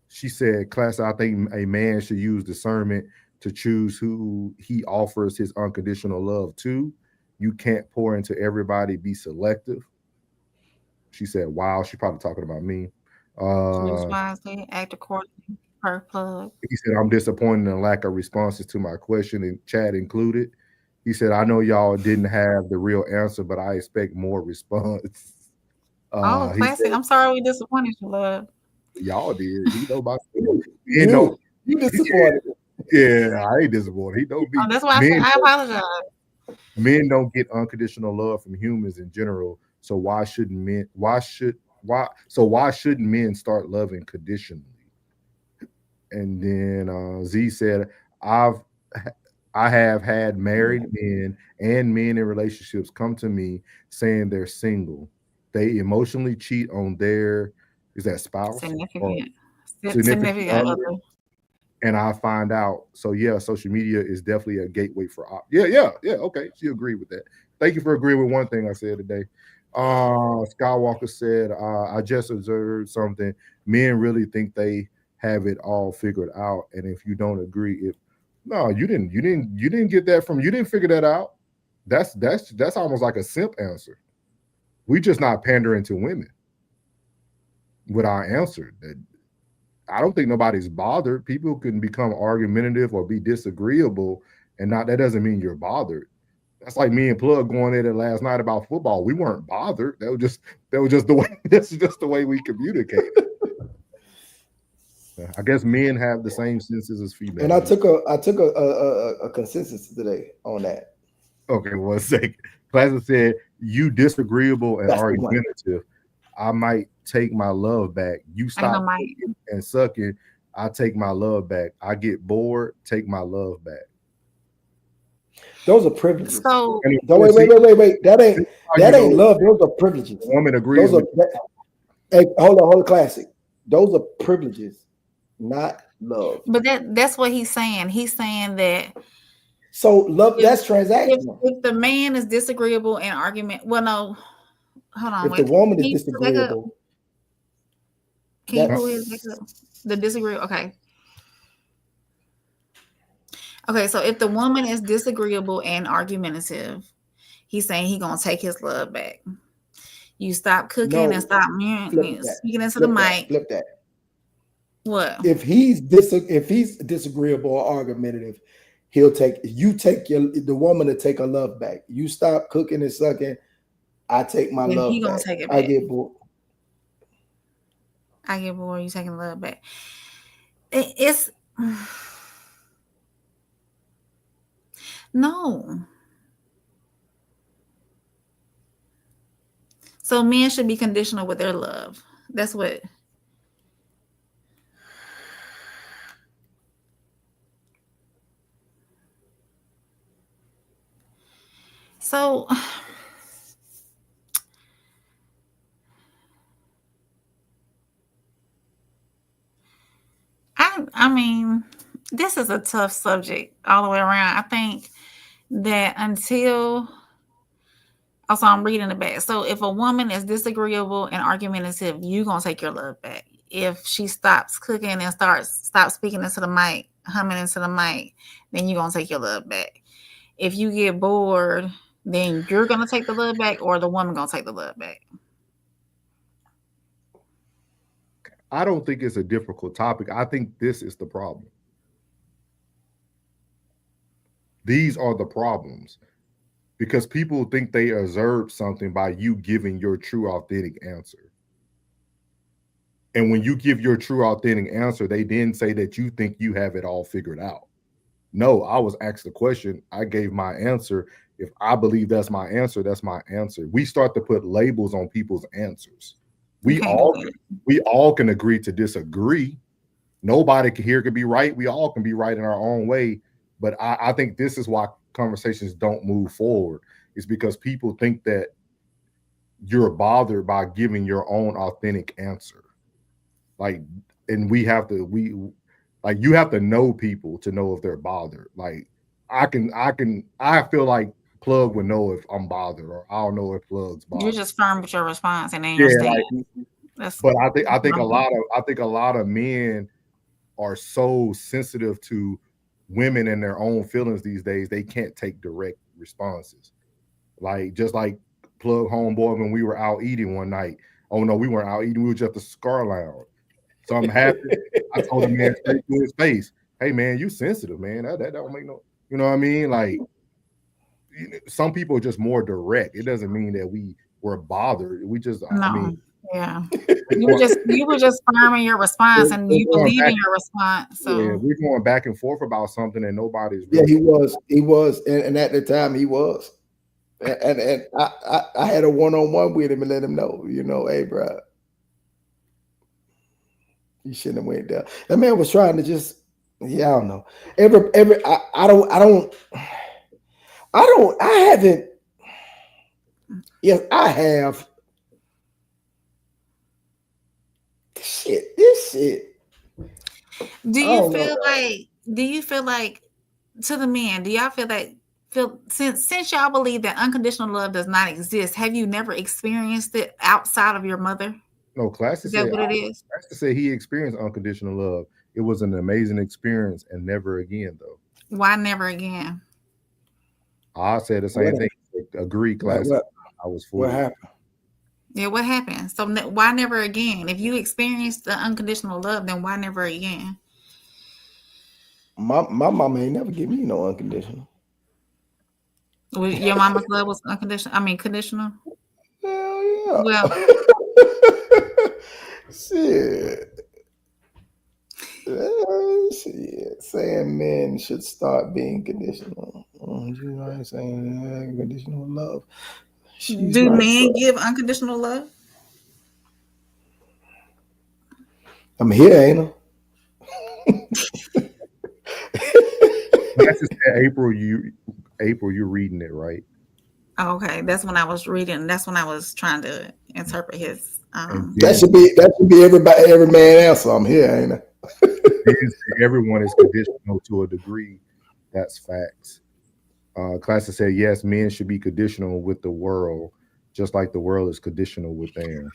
She said, "Class, I think a man should use discernment to choose who he offers his unconditional love to. You can't pour into everybody. Be selective." She said, "Wow." She's probably talking about me. Choose wisely, act accordingly. Per plug. He said, "I'm disappointed in the lack of responses to my question, and chat included." He said, "I know y'all didn't have the real answer, but I expect more response." Classic. I'm sorry we disappointed you, love. Y'all did. He know my You disappointed. Yeah, I ain't disappointed. He don't be. That's why I apologize. Men don't get unconditional love from humans in general. So why shouldn't men? Why shouldn't men start loving conditionally? And then Z said, I have had married men and men in relationships come to me saying they're single. They emotionally cheat on their spouse? Significant other. And I find out. So yeah, social media is definitely a gateway for yeah. Okay, she agreed with that. Thank you for agreeing with one thing I said today. Skywalker said, I just observed something. Men really think they have it all figured out, and if you don't agree, you didn't get that from, you didn't figure that out. That's almost like a simp answer. We just not pandering to women with our answer. That I don't think nobody's bothered. People can become argumentative or be disagreeable, and that doesn't mean you're bothered. That's like me and Plug going at it last night about football. We weren't bothered. That was just the way. That's just the way we communicate. I guess men have the same senses as females. And I took a consensus today on that. Okay, 1 second. Classic said, "You disagreeable and argumentative. I might take my love back. You stop and sucking. I take my love back. I get bored. Take my love back." Those are privileges. So wait. That ain't love. Those are privileges. Woman agrees. Hey, hold on, classic. Those are privileges, not love. But that's what he's saying. He's saying that. So love, that's transactional. If the man is disagreeable in argument, well, no, hold on. If the woman is disagreeable, who is the disagreeable? Okay, so if the woman is disagreeable and argumentative, he's saying he's gonna take his love back. You stop cooking and stop speaking into the mic. Flip that. What? If he's disagreeable or argumentative, the woman to take her love back. You stop cooking and sucking, I take my love he gonna back. Take it back. I get bored. You taking love back. It's no. So men should be conditional with their love. That's what. So I mean, this is a tough subject all the way around. I think that until also I'm reading the back. So if a woman is disagreeable and argumentative, you're gonna take your love back. If she stops cooking and stops speaking into the mic, humming into the mic, then you're gonna take your love back. If you get bored, then you're gonna take the love back, or the woman gonna take the love back. I don't think it's a difficult topic. I think this is the problem. These are the problems. Because people think they observed something by you giving your true, authentic answer. And when you give your true, authentic answer, they then say that you think you have it all figured out. No, I was asked the question. I gave my answer. If I believe that's my answer, that's my answer. We start to put labels on people's answers. We all can agree to disagree. Nobody here can be right. We all can be right in our own way. But I think this is why conversations don't move forward is because people think that you're bothered by giving your own authentic answer. Like, and you have to know people to know if they're bothered. Like, I feel like Plug would know if I'm bothered, or I'll know if Plug's bothered. You're just firm with your response, and then you're but I think a lot of men are so sensitive to women and their own feelings these days, they can't take direct responses. Like, just like Plug homeboy when we were out eating one night. Oh no, we weren't out eating, we were just at the Scar Lounge. So I'm happy. I told the man straight to his face, hey man, you sensitive, man. That don't make no, you know what I mean? Like, some people are just more direct. It doesn't mean that we were bothered. We just, I mean, yeah. You were just firm in your response, and you believe in your response. So yeah, we're going back and forth about something, and nobody's really he was, and at the time he was, and I had a one-on-one with him and let him know, you know, hey, bro, you shouldn't have went down. That man was trying to just, I don't know. I have. This shit. Do you feel like to the men, do y'all feel since y'all believe that unconditional love does not exist, have you never experienced it outside of your mother? No, Classic said what it is. Classic said he experienced unconditional love. It was an amazing experience, and never again though. Why never again? I said the same thing. Agree, Classic. I was what happened? Yeah, what happened? So why never again? If you experienced the unconditional love, then why never again? My mama ain't never give me no unconditional. Your mama's love was unconditional. I mean, conditional. Hell yeah. Well, shit. Shit. Saying men should start being conditional. You know what I'm saying? Conditional love. Do men give unconditional love? I'm here, ain't I? That's just April, you're reading it, right? Okay, that's when I was reading. That's when I was trying to interpret his. That should be every man answer. I'm here, ain't I? Everyone is conditional to a degree. That's facts. Classic said, yes, men should be conditional with the world, just like the world is conditional with them.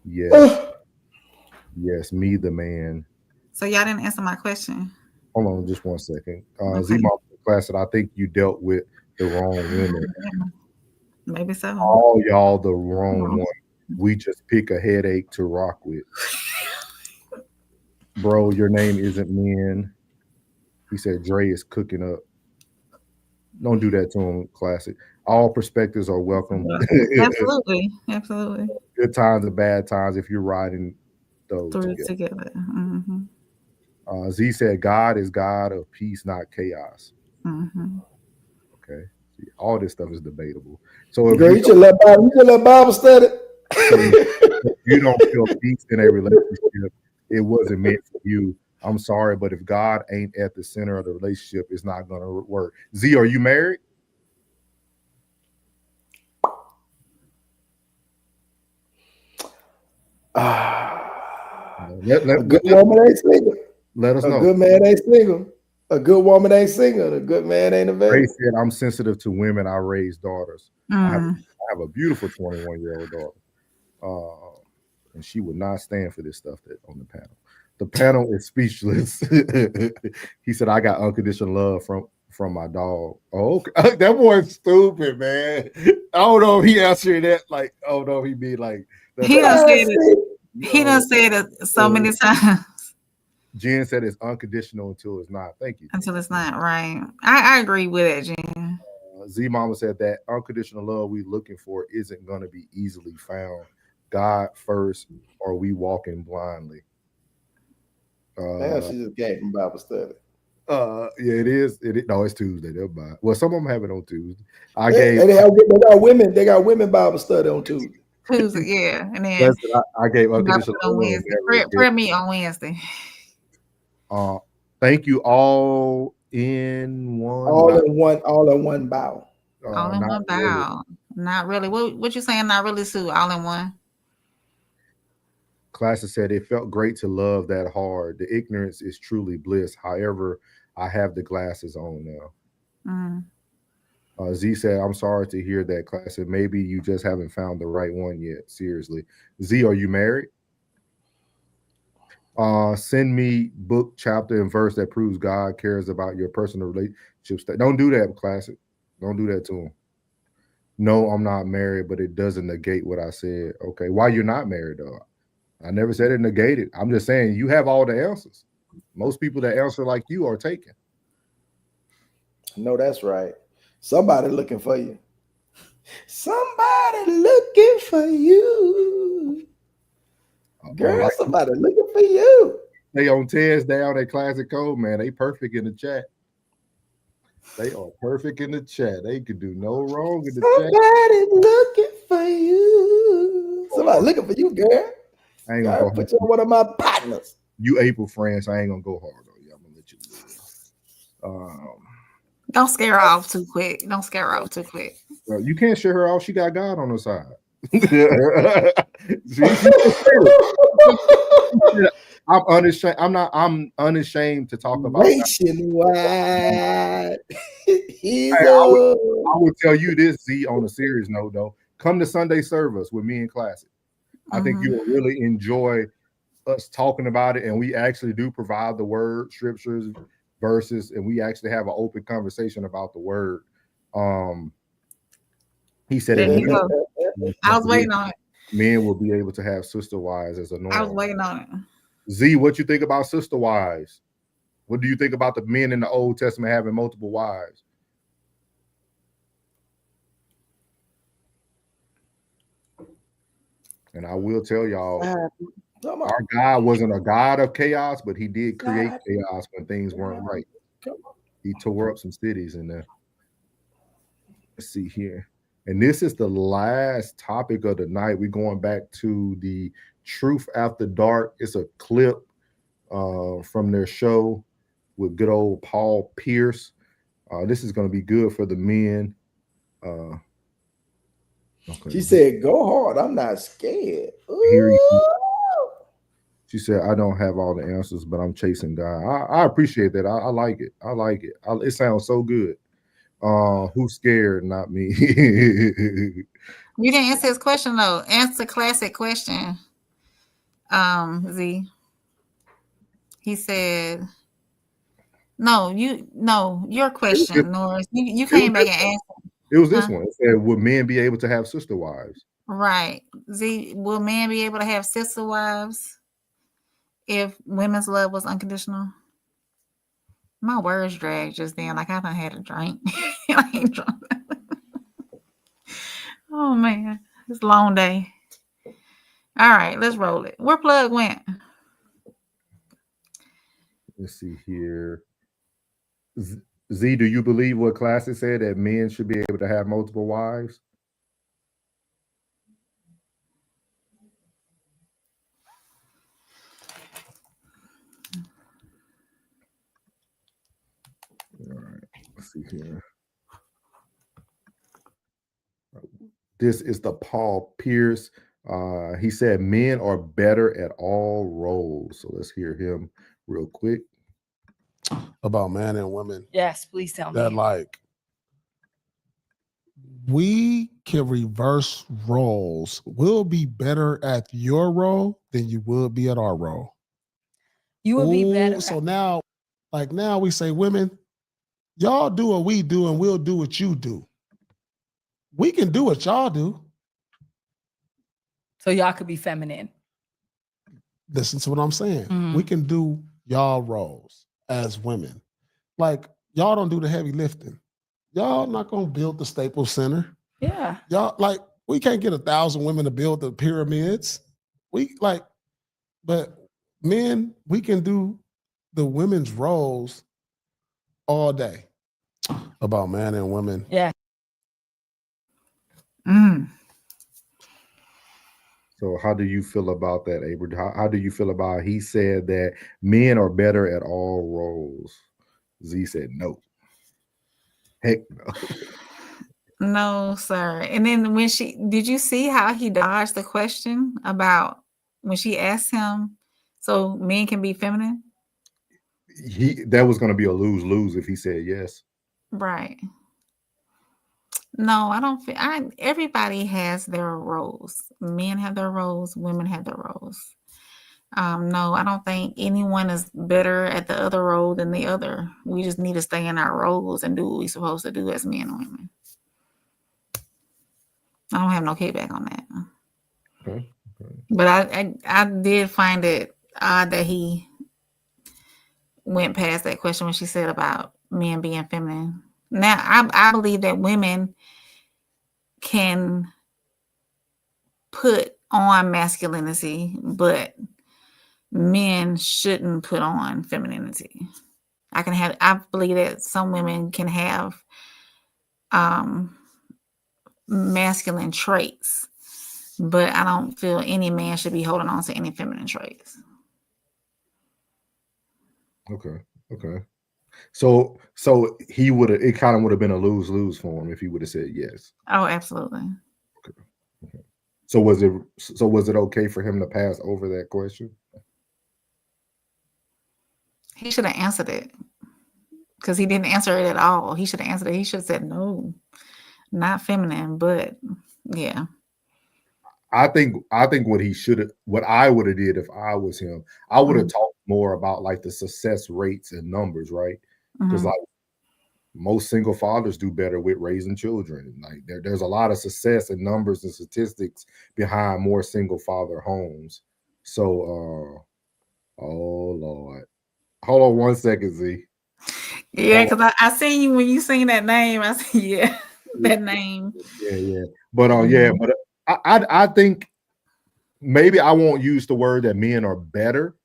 Yes. Yes, me, the man. So y'all didn't answer my question. Hold on just one second. Z-Mom Classic, I think you dealt with the wrong women. Maybe so. All y'all the wrong one. We just pick a headache to rock with. Bro, your name isn't men. He said Dre is cooking up. Don't do that to him, Classic. All perspectives are welcome. Absolutely. Absolutely. Good times and bad times if you're riding those together. Mm-hmm. Z said God is God of peace, not chaos. Mm-hmm. Okay. See, all this stuff is debatable. So if you should let Bible study. If you don't feel peace in a relationship, it wasn't meant for you. I'm sorry, but if God ain't at the center of the relationship, it's not going to work. Z, are you married? A good woman ain't single. Let us know. A good man ain't single. A good woman ain't single. A good man ain't available. Ray said, I'm sensitive to women. I raise daughters. I have a beautiful 21-year-old daughter. And she would not stand for this stuff that on the panel. The panel is speechless. He said, I got unconditional love from my dog. Oh, okay. That boy's stupid, man. I don't know if he answered that. Like, oh no, he be like, he done said it. He done said it so many times. Jen said it's unconditional until it's not. Thank you. Until it's not, right. I agree with it, Jen. Z Mama said that unconditional love we looking for isn't going to be easily found. God first, or we walking blindly. Now she just came from Bible study. Yeah, it is. No, it's Tuesday. They'll buy it. Well, some of them have it on Tuesday. They got women Bible study on Tuesday. Tuesday, yeah. And then I gave unconditional on Wednesday. Prayer meet on Wednesday. Thank you all in one. All in one bow. All in one bow. Not really. What you saying? Not really, Sue. All in one. Classic said it felt great to love that hard. The ignorance is truly bliss. However, I have the glasses on now. Z said, I'm sorry to hear that. Classic. Maybe you just haven't found the right one yet. Seriously. Z, are you married? Send me book, chapter, and verse that proves God cares about your personal relationships. Don't do that, Classic. Don't do that to him. No, I'm not married, but it doesn't negate what I said. Okay. Why you're not married, though? I never said it negated. I'm just saying you have all the answers. Most people that answer like you are taken. No, that's right. Somebody looking for you. Somebody looking for you. Girl, like, somebody looking for you. They on Ted's down at Classic Code, man. They perfect in the chat. They are perfect in the chat. They could do no wrong in the chat. Somebody looking for you. Somebody looking for you, girl. I ain't gonna go put you on one of my partners. You April friends, I ain't gonna go hard on you. I'm gonna let you live. Don't scare her off too quick. Don't scare her off too quick. Well, you can't share her off. She got God on her side. I'm unashamed. I'm unashamed to talk about nationwide. I will tell you this, Z, on a serious note, though. Come to Sunday service with me and Classic. I think you will really enjoy us talking about it, and we actually do provide the word, scriptures, verses, and we actually have an open conversation about the word. He said I was waiting on it. Men will be able to have sister wives as a norm. I was waiting on it. Z, what you think about sister wives? What do you think about the men in the Old Testament having multiple wives? And I will tell y'all, our God wasn't a God of chaos, but he did create chaos when things weren't right. He tore up some cities in there. Let's see here. And this is the last topic of the night. We're going back to the Truth After Dark. It's a clip from their show with good old Paul Pierce. This is going to be good for the men. Okay. She said, go hard. I'm not scared. She said, I don't have all the answers, but I'm chasing God. I appreciate that. I like it. I like it. It sounds so good. Who's scared? Not me. You didn't answer his question, though. Answer Classic question. Z. He said, your question, Norris. You came back and answered. It was this one. It said, would men be able to have sister wives? Right. Z, will men be able to have sister wives if women's love was unconditional? My words dragged just then. Like I done had a drink. I ain't drunk. Oh man, it's a long day. All right, let's roll it. Where Plug went? Let's see here. Z, do you believe what Classic said, that men should be able to have multiple wives? All right, let's see here. This is the Paul Pierce. He said men are better at all roles. So let's hear him real quick. About men and women. Yes, please tell me. That like we can reverse roles. We'll be better at your role than you would be at our role. You will be better. So now we say, women, y'all do what we do and we'll do what you do. We can do what y'all do. So y'all could be feminine. Listen to what I'm saying. We can do y'all roles as women. Like, y'all don't do the heavy lifting. Y'all not gonna build the Staples Center. Yeah. Y'all, like, we can't get 1,000 women to build the pyramids. But men, we can do the women's roles all day. About men and women. Yeah. So how do you feel about that, Abra? How do you feel about he said that men are better at all roles? Z said no. Heck no. No, sir. And then did you see how he dodged the question about when she asked him, so men can be feminine? That was going to be a lose-lose if he said yes. Right. No, I don't feel everybody has their roles. Men have their roles, women have their roles. No, I don't think anyone is better at the other role than the other. We just need to stay in our roles and do what we're supposed to do as men and women. I don't have no kickback on that. Okay. But I did find it odd that he went past that question when she said about men being feminine. Now, I believe that women can put on masculinity, but men shouldn't put on femininity. I believe that some women can have masculine traits, but I don't feel any man should be holding on to any feminine traits. Okay. So it kind of would have been a lose-lose for him if he would have said yes. Oh, absolutely. Okay. So was it okay for him to pass over that question? He should have answered it because he didn't answer it at all. He should have answered it. He should have said no, not feminine, but yeah. I think what I would have did if I was him, I would have talked more about like the success rates and numbers, right? Because like most single fathers do better with raising children. Like there's a lot of success and numbers and statistics behind more single father homes. So, oh Lord, hold on 1 second, Z. Yeah, because I seen you when you seen that name. I said, that name. Yeah. But I think maybe I won't use the word that men are better.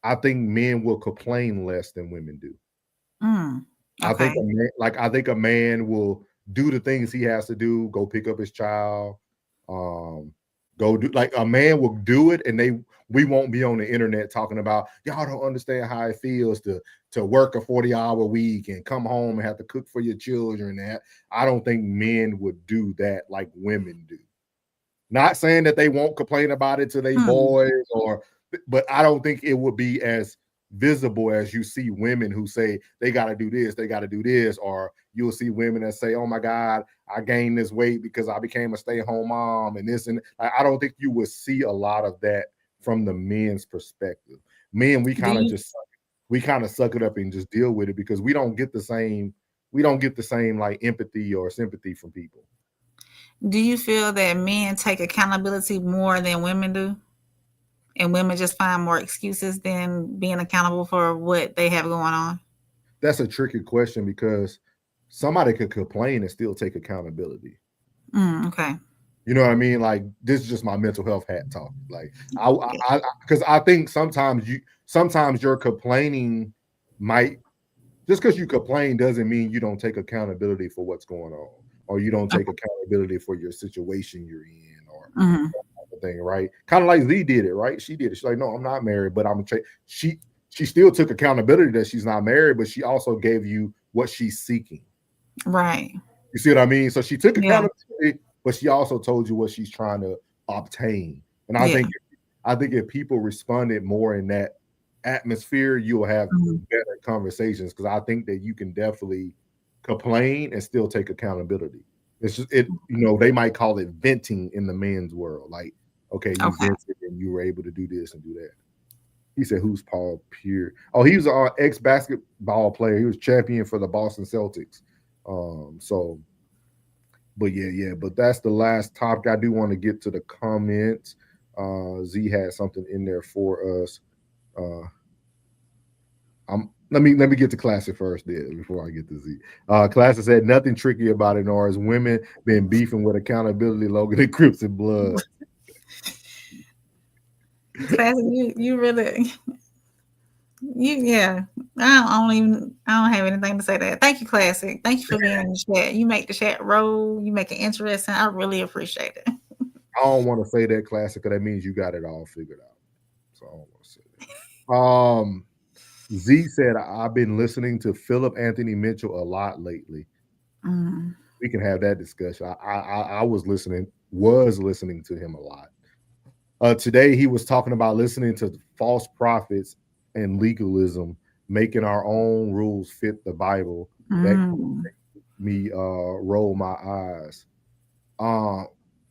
I think men will complain less than women do. Okay. I think a man will do the things he has to do, go pick up his child, go do, like a man will do it, and we won't be on the internet talking about y'all don't understand how it feels to work a 40-hour week and come home and have to cook for your children. That I don't think men would do that like women do. Not saying that they won't complain about it to their boys, but I don't think it would be as visible as you see women who say they got to do this, or you'll see women that say, "Oh my God, I gained this weight because I became a stay-at-home mom," and this and I don't think you would see a lot of that from the men's perspective. Men, we kind of suck it up and just deal with it because we don't get the same like empathy or sympathy from people. Do you feel that men take accountability more than women do? And women just find more excuses than being accountable for what they have going on? That's a tricky question because somebody could complain and still take accountability. Okay. You know what I mean? Like, this is just my mental health hat talk. Like, because I think sometimes your complaining might, just because you complain doesn't mean you don't take accountability for what's going on, or you don't take accountability for your situation you're in, or thing, right? Kind of like Z did it, right? She did it. She's like, no, I'm not married, but she still took accountability that she's not married, but she also gave you what she's seeking. Right. You see what I mean? So she took accountability, but she also told you what she's trying to obtain. And I think if people responded more in that atmosphere, you'll have better conversations, because I think that you can definitely complain and still take accountability. It's just they might call it venting in the men's world. Like, okay, you vented and you were able to do this and do that. He said, who's Paul Pierce? Oh, he was an ex-basketball player. He was champion for the Boston Celtics. But that's the last topic. I do want to get to the comments. Z had something in there for us. Let me get to Classic first then before I get to Z. Classic said nothing tricky about it, nor has women been beefing with accountability, Logan, and Crips and Blood. Classic, you really, I don't have anything to say to that. Thank you, Classic. Thank you for being in the chat. You make the chat roll. You make it interesting. I really appreciate it. I don't want to say that, Classic, because that means you got it all figured out. So I don't want to say that. Z said, I've been listening to Philip Anthony Mitchell a lot lately. We can have that discussion. I was listening to him a lot. Today he was talking about listening to false prophets and legalism, making our own rules fit the Bible. That made me roll my eyes.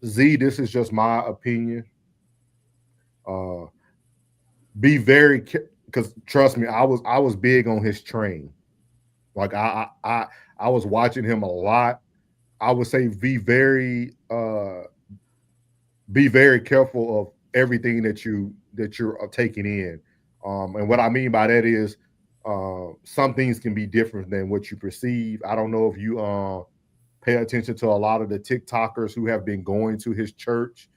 Z, this is just my opinion. Be very, because trust me, I was big on his train. Like I was watching him a lot. I would say be very careful of everything that you're taking in. And what I mean by that is some things can be different than what you perceive. I don't know if you pay attention to a lot of the TikTokers who have been going to his church,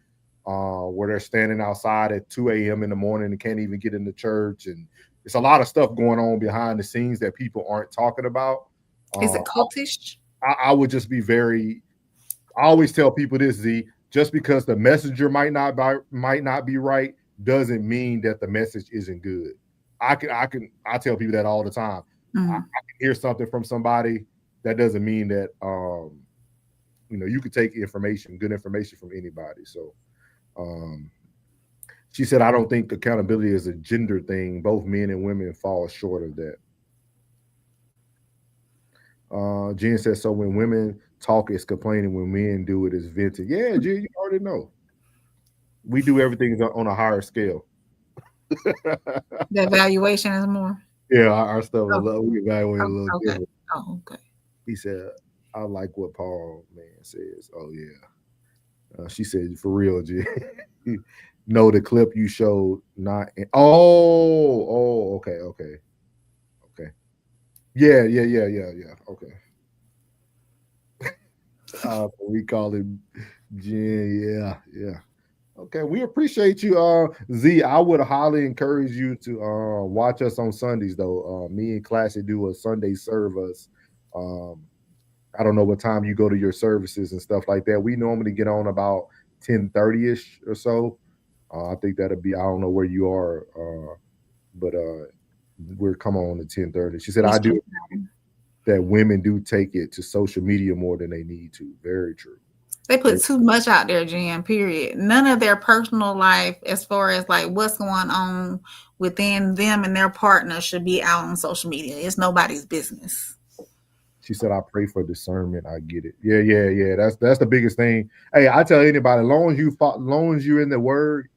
where they're standing outside at 2 a.m. in the morning and can't even get into church. And it's a lot of stuff going on behind the scenes that people aren't talking about. Is it cultish? I would just be very. I always tell people this, Z. Just because the messenger might not be right doesn't mean that the message isn't good. I tell people that all the time. I can hear something from somebody. That doesn't mean that you could take good information from anybody. So she said, I don't think accountability is a gender thing. Both men and women fall short of that. Jen says, so when women talk, it's complaining. When men do it, it's venting. Yeah, Jen, you already know. We do everything on a higher scale. The evaluation is more. Yeah, our stuff, we evaluate a little different. Oh, okay. He said, I like what Paul man says. Oh, yeah. She said, for real, Jen. No, the clip you showed not. Okay. Yeah. Okay. We call him Jen. Yeah. Okay, we appreciate you, Z. I would highly encourage you to watch us on Sundays, though. Me and Classy do a Sunday service. I don't know what time you go to your services and stuff like that. We normally get on about 10:30ish or so. I think that'll be. I don't know where you are, but we're coming on at 10:30. She said, I do that women do take it to social media more than they need to. Very true. They put too much out there, Jen, period. None of their personal life, as far as like what's going on within them and their partner, should be out on social media. It's nobody's business. She said, I pray for discernment. I get it. Yeah. That's the biggest thing. Hey, I tell anybody, as long as you're in the word,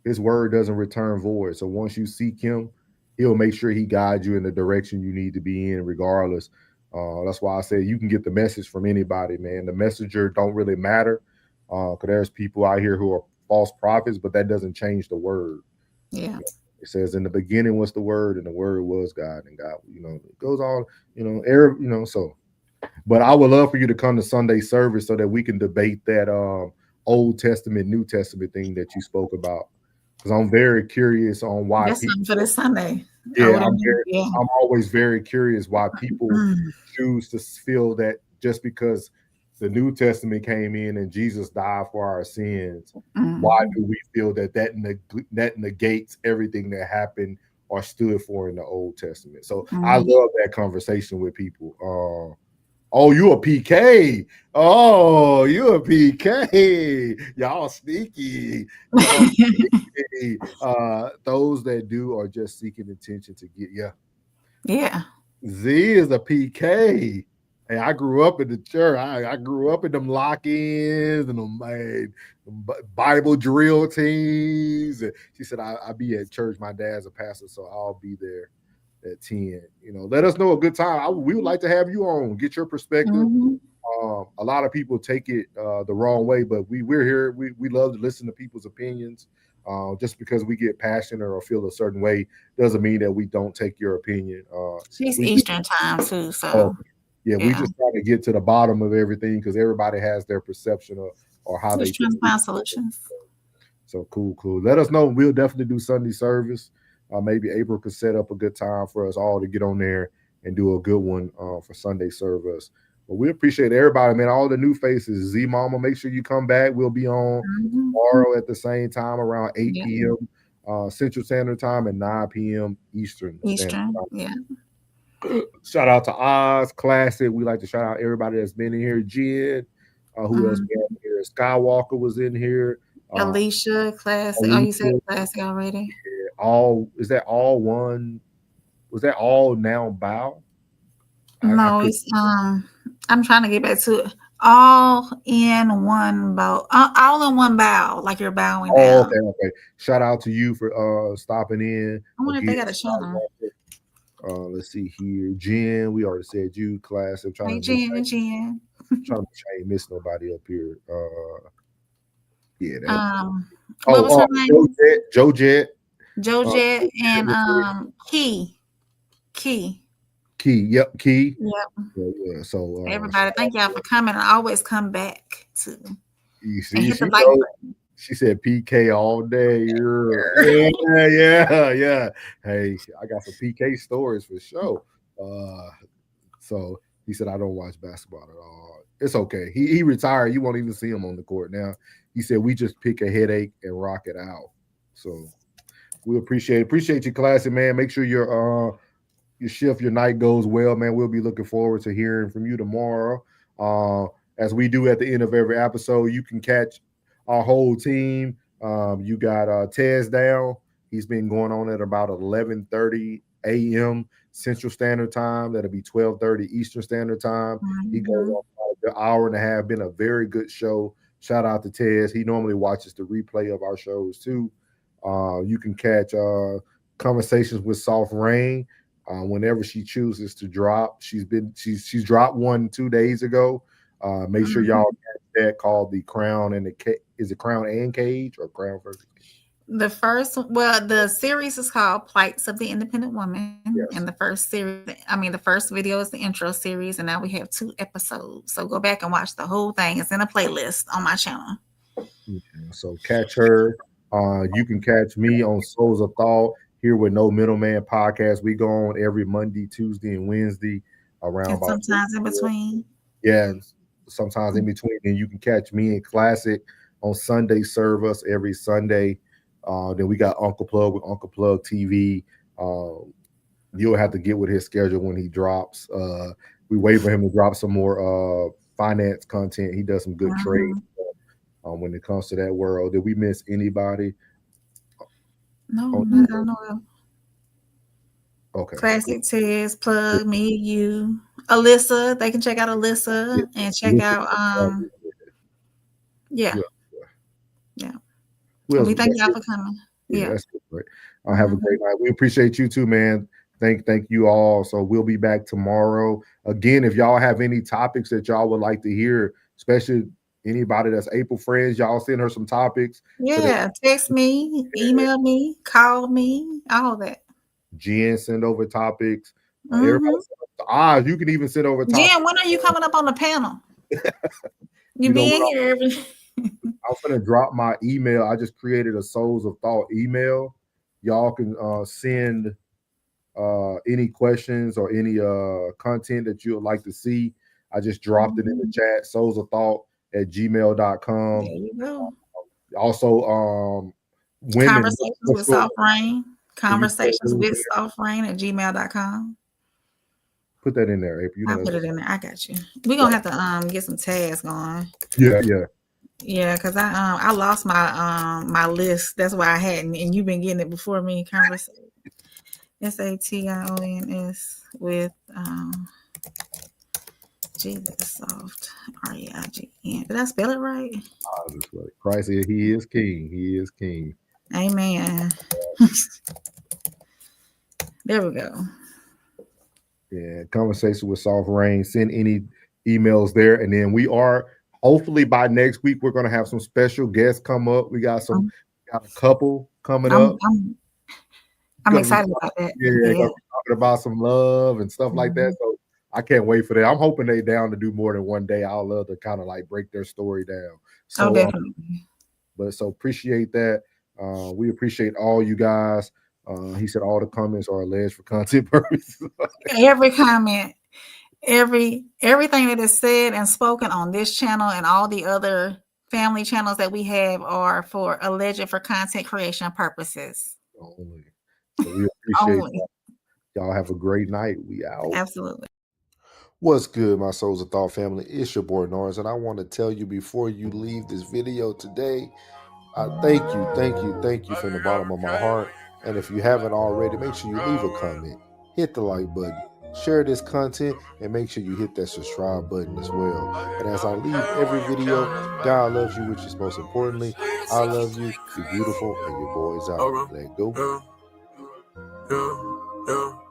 his word doesn't return void. So once you seek him, he'll make sure he guides you in the direction you need to be in, regardless. That's why I say you can get the message from anybody, man. The messenger don't really matter, because there's people out here who are false prophets, but that doesn't change the word. Yeah. It says in the beginning was the word, and the word was God, and God, it goes on, so. But I would love for you to come to Sunday service so that we can debate that Old Testament, New Testament thing that you spoke about. Because I'm very curious on why that's something for this Sunday. Yeah, I'm always very curious why people choose to feel that just because the New Testament came in and Jesus died for our sins, why do we feel that negates everything that happened or stood for in the Old Testament? So I love that conversation with people. Oh, you a PK. Oh, you a PK. Y'all sneaky. Those that do are just seeking attention to get Yeah. Z is a PK. Hey, I grew up in the church. I grew up in them lock-ins and them Bible drill teams. And she said, I be at church. My dad's a pastor, so I'll be there at 10. Let us know a good time. We would like to have you on, get your perspective. A lot of people take it the wrong way, but we're here. We love to listen to people's opinions. Just because we get passionate or feel a certain way doesn't mean that we don't take your opinion. She's Eastern time too, so we just try to get to the bottom of everything because everybody has their perception or how they trying to find solutions. So cool. Let us know. We'll definitely do Sunday service. Maybe April could set up a good time for us all to get on there and do a good one for Sunday service. But we appreciate everybody, man. All the new faces. Z Mama, make sure you come back. We'll be on tomorrow at the same time around 8 p.m. Central Standard Time and 9 p.m. Eastern Standard Time. Yeah. Shout out to Oz Classic. We like to shout out everybody that's been in here. Jid, who else we have in here? Skywalker was in here. Alicia, Classic. Oh, you said Classic already. All is that all one? Was that all now bow? No, it's I'm trying to get back to it. All in one bow. All in one bow, like you're bowing down. Okay. Shout out to you for stopping in. I wonder if they got a channel. Let's see here. Jen, we already said you, Class. I'm trying to Jen. trying to make sure I ain't miss nobody up here. What was her name? Joe Jet, and Key. Yep, Key. Yep. Yeah. So everybody, thank y'all for coming. I always come back to. You see, she said PK all day. Yeah. Hey, I got some PK stories for sure. So he said I don't watch basketball at all. It's okay. He retired. You won't even see him on the court now. He said we just pick a headache and rock it out. So we appreciate you, Classic man. Make sure your shift, your night goes well, man. We'll be looking forward to hearing from you tomorrow. As we do at the end of every episode, you can catch our whole team. You got Tez down. He's been going on at about 11:30 a.m. Central Standard Time. That'll be 12:30 Eastern Standard Time. He goes on about an hour and a half. Been a very good show. Shout out to Tez. He normally watches the replay of our shows too. You can catch Conversations with Soft Rain whenever she chooses to drop. She's dropped one 2 days ago. Make sure y'all catch that, called The Crown and is it Crown and Cage or Crown versus Cage? The series is called Plights of the Independent Woman. Yes. And the first video is the intro series, and now we have 2 episodes. So go back and watch the whole thing. It's in a playlist on my channel. Okay, so catch her. You can catch me on Souls of Thought here with No Middleman Podcast. We go on every Monday, Tuesday, and Wednesday around and about sometimes in between. Yeah, sometimes in between. And you can catch me in Classic on Sunday. Serve us every Sunday. Then we got Uncle Plug with Uncle Plug TV. You'll have to get with his schedule when he drops. We wait for him to drop some more finance content. He does some good trade when it comes to that world. Did we miss anybody? No, I don't know. Okay. Classic Tez, Plug, me, you, Alyssa. They can check out Alyssa and check out yeah. We thank y'all for coming. Yeah. That's great. Have a great night. We appreciate you too, man. Thank you all. So we'll be back tomorrow. Again, if y'all have any topics that y'all would like to hear, especially anybody that's April friends, y'all send her some topics. Yeah, text me, email me, call me, all that. Jen, send over topics. Everybody, you can even send over topics. Jen, when are you coming up on the panel? You be in here every. I'm gonna drop my email. I just created a Souls of Thought email. Y'all can send any questions or any content that you would like to see. I just dropped it in the chat. soulsofthought@gmail.com. There you go. Also, Conversations with Soft Rain. Conversations with Soft Rain @gmail.com. Put that in there, April. I'll put it in there. I got you. We're gonna have to get some tags going. Yeah, because I lost my list. That's why I hadn't, and you've been getting it before me. Conversation SATIONS with Jesus Soft REIGN. Did I spell it right? Christ, he is king. He is king. Amen. There we go. Yeah, Conversation with Soft Rain. Send any emails there, and then we are hopefully by next week we're going to have some special guests come up. We got a couple coming up. I'm excited about that. Yeah, talking about some love and stuff like that. So I can't wait for that. I'm hoping they down to do more than one day. I'll love to kind of like break their story down. So, definitely. So appreciate that. We appreciate all you guys. He said all the comments are alleged for content purposes. Every comment, everything that is said and spoken on this channel and all the other family channels that we have are for alleged for content creation purposes. Only. So we appreciate Only. that. Y'all have a great night. We out. Absolutely. What's good, my Souls of Thought family? It's your boy Norris, and I want to tell you before you leave this video today, thank you from the bottom of my heart. And if you haven't already, make sure you leave a comment, hit the like button, share this content, and make sure you hit that subscribe button as well. And as I leave every video, God loves you, which is most importantly, I love you. You're beautiful, and your boy's out. Let go. Yeah.